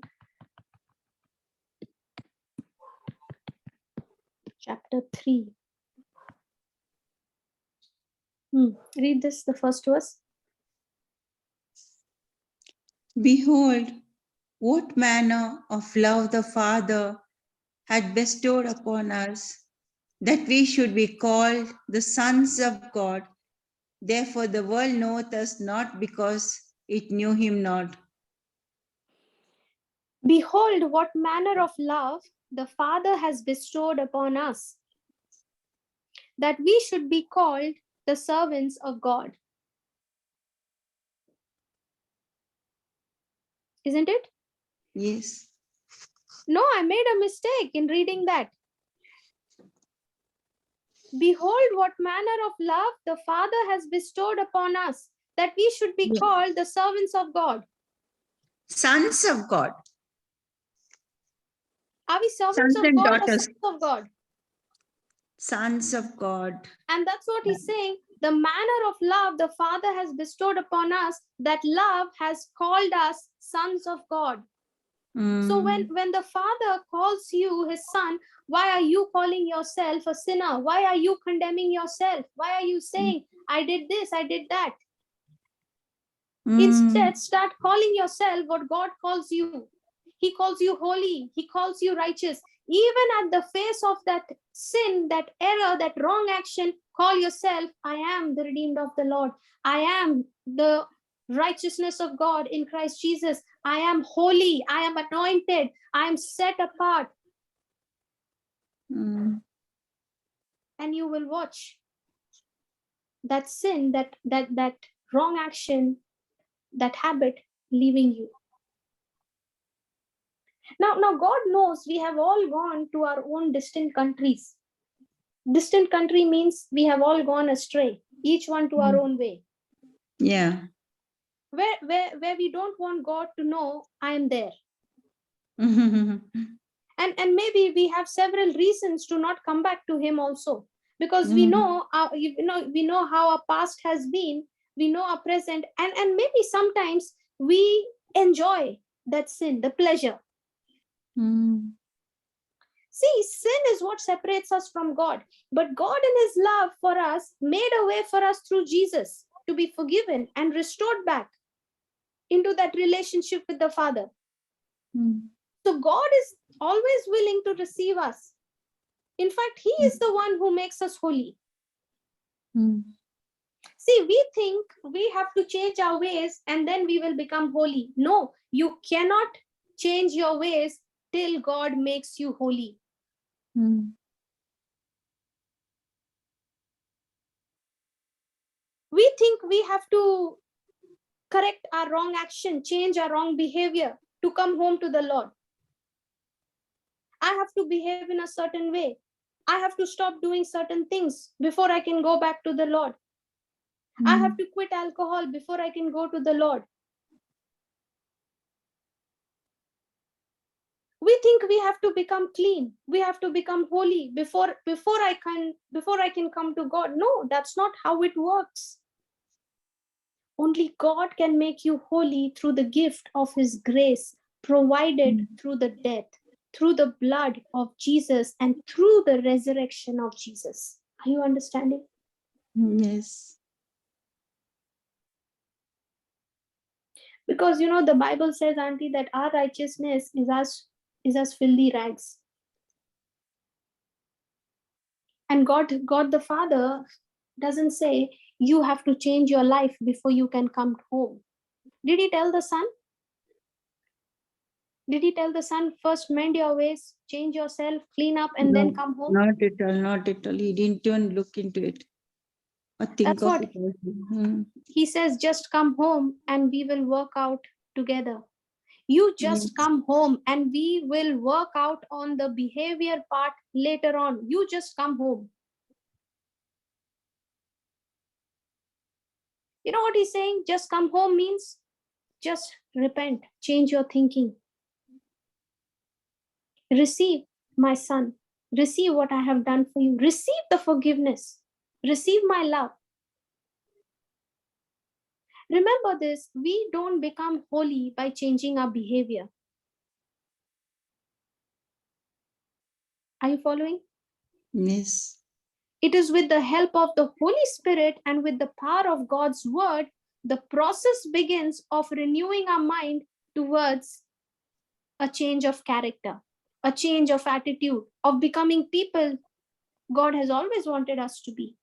chapter 3. Read this, the first verse. Behold, what manner of love the Father had bestowed upon us, that we should be called the sons of God. Therefore the world knoweth us not, because it knew him not. Behold, what manner of love the Father has bestowed upon us, that we should be called the servants of God. Isn't it? Yes. No, I made a mistake in reading that. Behold, what manner of love the Father has bestowed upon us, that we should be called the servants of God. Sons of God. Are we servants Sons of and God or daughters. sons of God? Sons of God. And that's what he's saying. The manner of love the Father has bestowed upon us, that love has called us sons of God. So when the Father calls you his son, why are you calling yourself a sinner? Why are you condemning yourself? Why are you saying, I did this, I did that? Instead, start calling yourself what God calls you. He calls you holy. He calls you righteous. Even at the face of that sin, that error, that wrong action, call yourself, I am the redeemed of the Lord. I am the righteousness of God in Christ Jesus. I am holy. I am anointed. I am set apart. And you will watch that sin, that wrong action, that habit leaving you. Now God knows we have all gone to our own distant countries. Distant country means we have all gone astray, each one to our own way. Yeah. Where we don't want God to know I am there. And maybe we have several reasons to not come back to him also, because we know we know how our past has been, we know our present, and maybe sometimes we enjoy that sin, the pleasure. See, sin is what separates us from God. But God, in his love for us, made a way for us through Jesus to be forgiven and restored back into that relationship with the Father. So God is always willing to receive us. In fact, he is the one who makes us holy. See, we think we have to change our ways and then we will become holy. No, you cannot change your ways till God makes you holy. We think we have to correct our wrong action, change our wrong behavior to come home to the Lord. I have to behave in a certain way. I have to stop doing certain things before I can go back to the Lord. I have to quit alcohol before I can go to the Lord. We think we have to become clean. We have to become holy before I can come to God. No, that's not how it works. Only God can make you holy through the gift of his grace provided through the death, through the blood of Jesus, and through the resurrection of Jesus. Are you understanding? Yes. Because the Bible says, Auntie, that our righteousness is as filthy rags. And God the Father doesn't say you have to change your life before you can come home. Did he tell the Son? Did he tell the Son, first mend your ways, change yourself, clean up, and then come home? Not at all, not at all. He didn't even look into it or think That's of what it. he says, just come home and we will work out together. You just come home and we will work out on the behavior part later on. You just come home. You know what he's saying? Just come home means just repent, change your thinking. Receive my son. Receive what I have done for you. Receive the forgiveness. Receive my love. Remember this, we don't become holy by changing our behavior. Are you following? Yes. It is with the help of the Holy Spirit and with the power of God's word, the process begins of renewing our mind towards a change of character, a change of attitude, of becoming people God has always wanted us to be.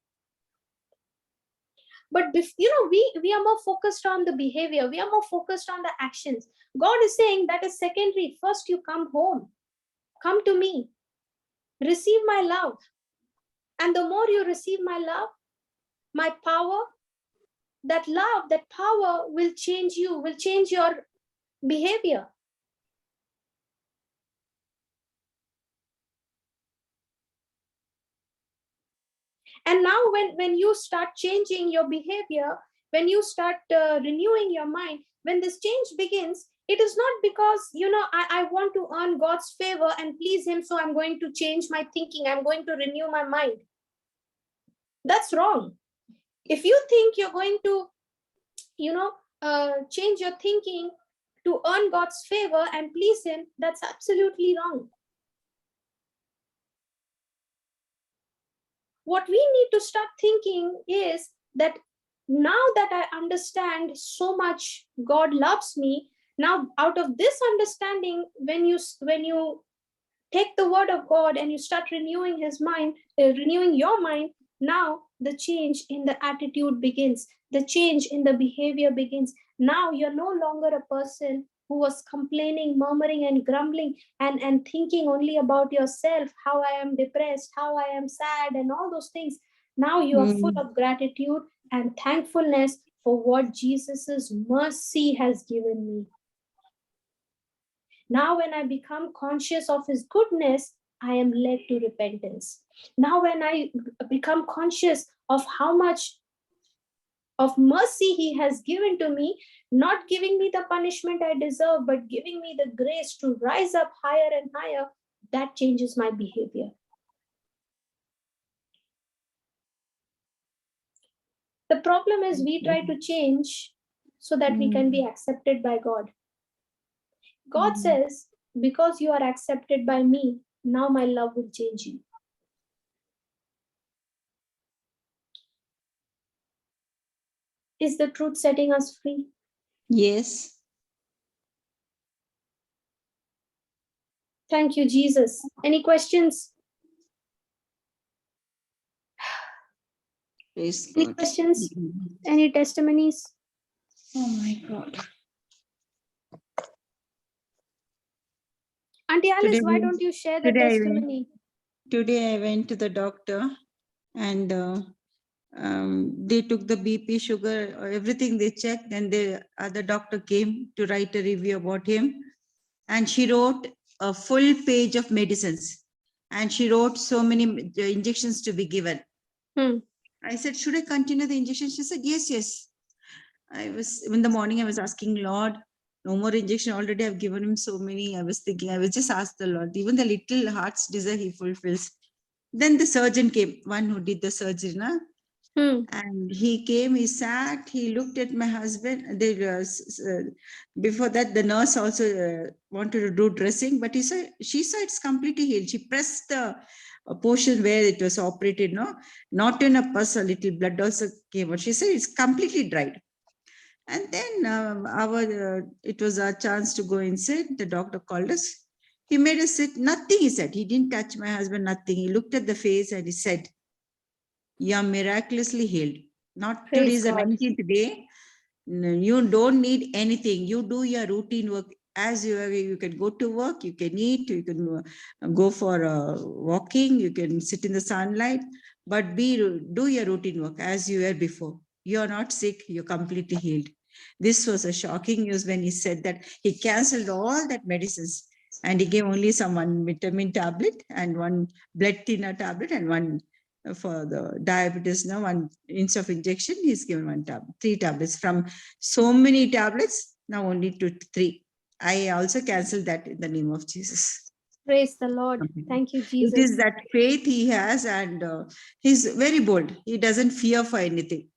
But we are more focused on the behavior, we are more focused on the actions. God is saying that is secondary. First, you come home, come to me, receive my love. And the more you receive my love, my power, that love, that power will change you, will change your behavior. And now when you start changing your behavior, when you start renewing your mind, when this change begins, It is not because, I want to earn God's favor and please him, so I'm going to change my thinking, I'm going to renew my mind. That's wrong. If you think you're going to, change your thinking to earn God's favor and please him, that's absolutely wrong. What we need to start thinking is that now that I understand so much God loves me, now out of this understanding, when you take the word of God and you start renewing his mind, renewing your mind, now the change in the attitude begins, the change in the behavior begins. Now you're no longer a person who was complaining, murmuring, and grumbling, and thinking only about yourself, how I am depressed, how I am sad, and all those things. Now you are full of gratitude and thankfulness for what Jesus's mercy has given me. Now, when I become conscious of his goodness, I am led to repentance. Now, when I become conscious of how much of mercy he has given to me, not giving me the punishment I deserve, but giving me the grace to rise up higher and higher, that changes my behavior. The problem is we try to change so that we can be accepted by God. God says, because you are accepted by me, now my love will change you. Is the truth setting us free? Yes. Thank you, Jesus. Any questions? Praise Any God. questions? Any testimonies? Oh my God. Auntie Alice, why don't you share the testimony? Today I went to the doctor and they took the BP, sugar, everything they checked, and the other doctor came to write a review about him. And she wrote a full page of medicines. And she wrote so many injections to be given. I said, should I continue the injection? She said, yes, yes. In the morning, I was asking, Lord, no more injection. Already I've given him so many. I was thinking, I was just asked the Lord, even the little heart's desire he fulfills. Then the surgeon came, one who did the surgery, na? And he came, he sat, he looked at my husband. Before that, the nurse also wanted to do dressing, but she said it's completely healed. She pressed the portion where it was operated, no, not in a pus, a little blood also came out. She said it's completely dried. And then it was our chance to go inside. The doctor called us. He made us sit. Nothing he said. He didn't touch my husband, nothing. He looked at the face and he said, you are miraculously healed. Not today is the 19th day. You don't need anything. You do your routine work as you can go to work, you can eat, you can go for walking, you can sit in the sunlight, but do your routine work as you were before. You are not sick, you're completely healed. This was a shocking news when he said that. He cancelled all that medicines and he gave only one vitamin tablet and one blood thinner tablet and one for the diabetes. Now, one instead of injection, he's given 3 tablets. From so many tablets, now only 2 to 3. I also cancel that in the name of Jesus. Praise the Lord. Thank you, Jesus. It is that faith he has, and he's very bold. He doesn't fear for anything.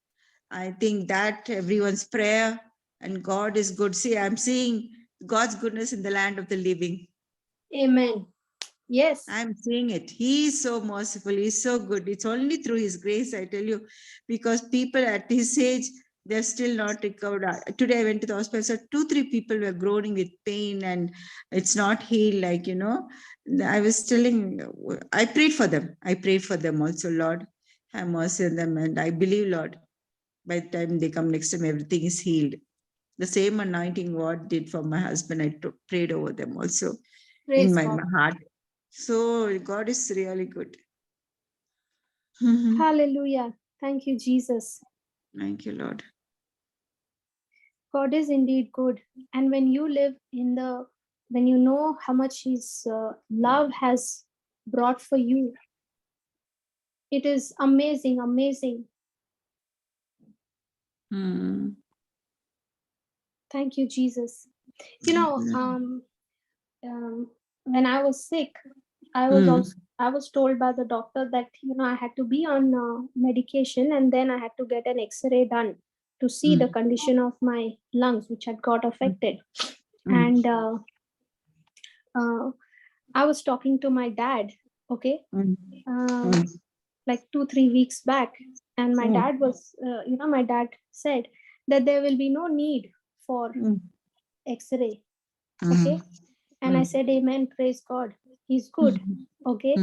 I think that everyone's prayer, and God is good. See, I'm seeing God's goodness in the land of the living. Amen. Yes. I'm seeing it. He is so merciful. He's so good. It's only through his grace, I tell you, because people at his age, they're still not recovered. Today I went to the hospital, so 2-3 people were groaning with pain and it's not healed. Like, I was telling, I prayed for them. I prayed for them also, Lord, have mercy on them. And I believe, Lord, by the time they come next time, everything is healed. The same anointing God did for my husband, I prayed over them also. Praise in my heart. So God is really good. Hallelujah. Thank you, Jesus. Thank you, Lord. God is indeed good. And when you live when you know how much his love has brought for you, it is amazing, amazing. Thank you, Jesus. You know, when I was sick, I was told by the doctor that I had to be on medication, and then I had to get an X-ray done to see the condition of my lungs, which had got affected. And I was talking to my dad, okay, like 2-3 weeks back, and my dad was, my dad said that there will be no need for X-ray, okay. And I said, Amen, praise God, he's good, okay.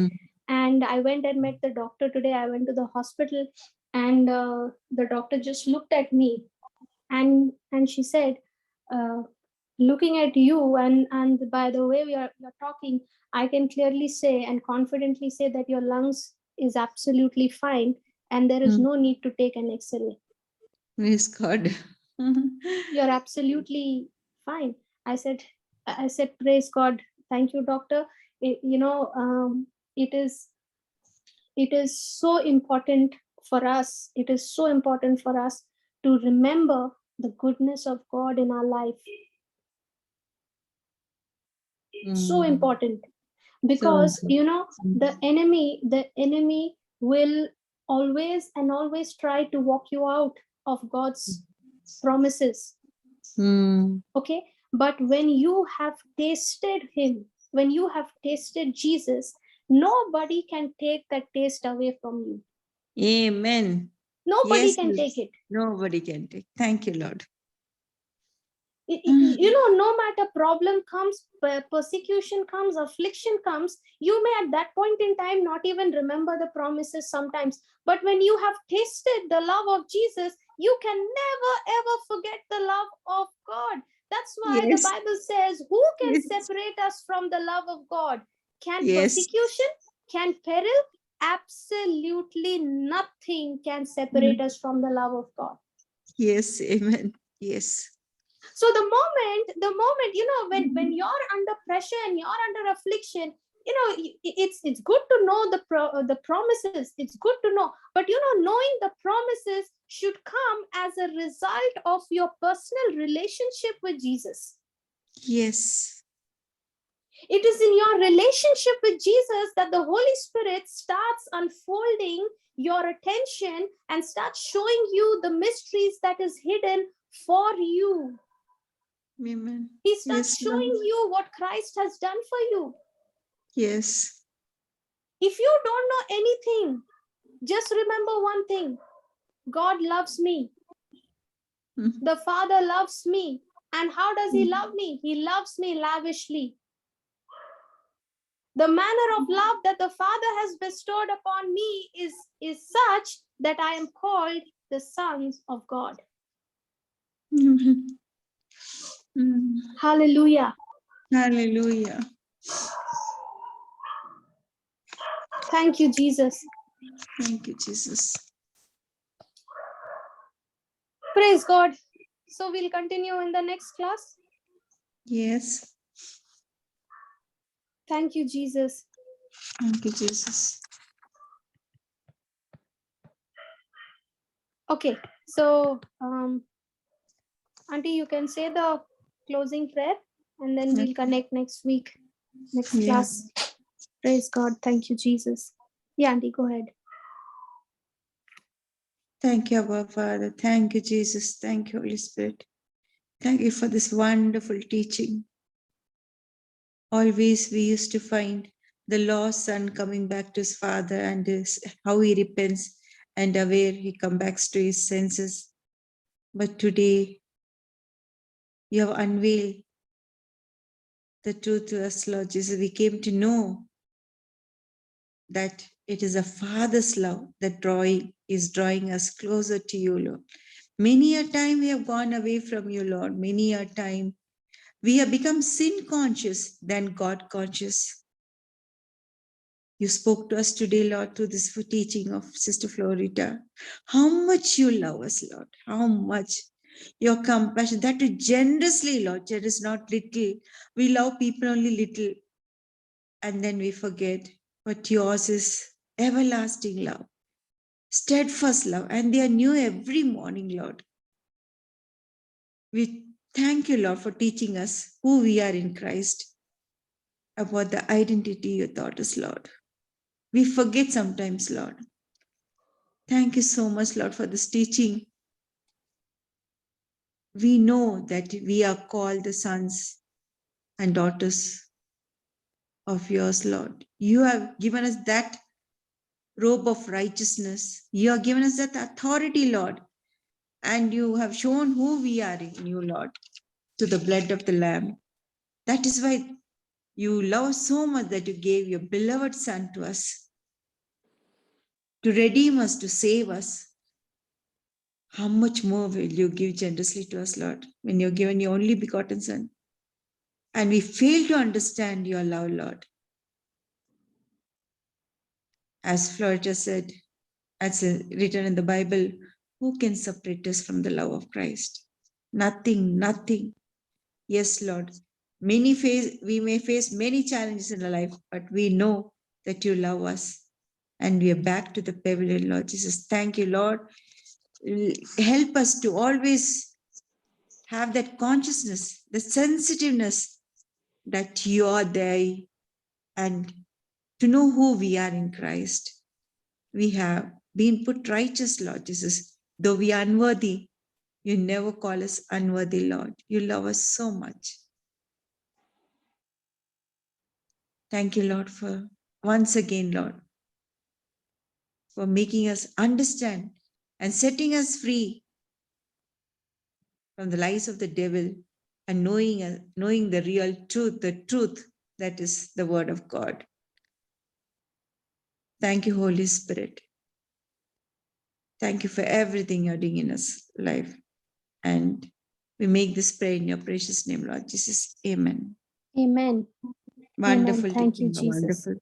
And I went and met the doctor today. I went to the hospital, and the doctor just looked at me, and she said, looking at you, and by the way you're talking, I can clearly say and confidently say that your lungs is absolutely fine, and there is no need to take an X-ray. Praise God. You're absolutely fine. I said, praise God. Thank you, doctor. It is so important for us. It is so important for us to remember the goodness of God in our life. So important, because the enemy will always try to walk you out of God's promises. Okay, but when you have tasted him, when you have tasted Jesus, nobody can take that taste away from you. Amen. Nobody can take it. Nobody can take. Thank you, Lord. No matter problem comes, persecution comes, affliction comes, you may at that point in time not even remember the promises sometimes. But when you have tasted the love of Jesus, you can never ever forget the love of God. That's why the Bible says, who can separate us from the love of God? Can persecution, can peril? Absolutely nothing can separate us from the love of God. Yes, amen. Yes. So the moment, when you're under pressure and you're under affliction, it's good to know the promises. It's good to know, but knowing the promises should come as a result of your personal relationship with Jesus. Yes. It is in your relationship with Jesus that the Holy Spirit starts unfolding your attention and starts showing you the mysteries that is hidden for you. Amen. He starts showing you what Christ has done for you. Yes. If you don't know anything, just remember one thing. God loves me. The Father loves me. And how does he love me? He loves me lavishly. The manner of love that the Father has bestowed upon me is such that I am called the sons of God. Hallelujah. Hallelujah. Thank you, Jesus. Thank you, Jesus. Praise God. So we'll continue in the next class. Yes. Thank you, Jesus. Thank you, Jesus. Okay, so Auntie, you can say the closing prayer, and then we'll connect next week, next class. Praise God. Thank you, Jesus. Yeah, Auntie, go ahead. Thank you, Abba Father. Thank you, Jesus. Thank you, Holy Spirit. Thank you for this wonderful teaching. Always we used to find the lost son coming back to his father, and how he repents and aware he comes back to his senses. But today you have unveiled the truth to us, Lord Jesus. We came to know that it is a Father's love that is drawing us closer to you, Lord. Many a time we have gone away from you, Lord. Many a time we have become sin conscious than God conscious. You spoke to us today, Lord, through this teaching of Sister Florita. How much you love us, Lord. How much your compassion, that is generously, Lord. Generous, not little. We love people only little, and then we forget. But yours is everlasting love, steadfast love, and they are new every morning, Lord. We Thank you, Lord, for teaching us who we are in Christ, about the identity you taught us, Lord. We forget sometimes, Lord. Thank you so much, Lord, for this teaching. We know that we are called the sons and daughters of yours, Lord. You have given us that robe of righteousness. You have given us that authority, Lord. And you have shown who we are in you, Lord, to the blood of the Lamb. That is why you love so much that you gave your beloved Son to us, to redeem us, to save us. How much more will you give generously to us, Lord, when you've given your only begotten Son? And we fail to understand your love, Lord. As Florida said, as written in the Bible, who can separate us from the love of Christ? Nothing, nothing. Yes, Lord. We may face many challenges in our life, but we know that you love us. And we are back to the pavilion, Lord Jesus. Thank you, Lord. Help us to always have that consciousness, the sensitiveness that you are there, and to know who we are in Christ. We have been put righteous, Lord Jesus. Though we are unworthy, you never call us unworthy, Lord. You love us so much. Thank you, Lord, for once again, Lord, for making us understand and setting us free from the lies of the devil and knowing the real truth, the truth that is the word of God. Thank you, Holy Spirit. Thank you for everything you're doing in us life. And we make this prayer in your precious name, Lord Jesus. Amen. Amen. Wonderful Thank you, teaching, Jesus. wonderful.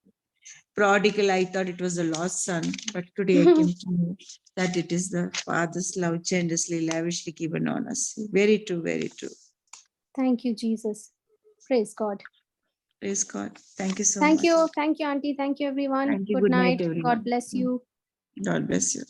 Prodigal, I thought it was the lost son, but today I came to know that it is the Father's love generously, lavishly given on us. Very true, very true. Thank you, Jesus. Praise God. Praise God. Thank you so Thank much. you. Thank you, Auntie. Thank you, everyone. Thank you. Good Good night, night. God everyone. bless you. God bless you.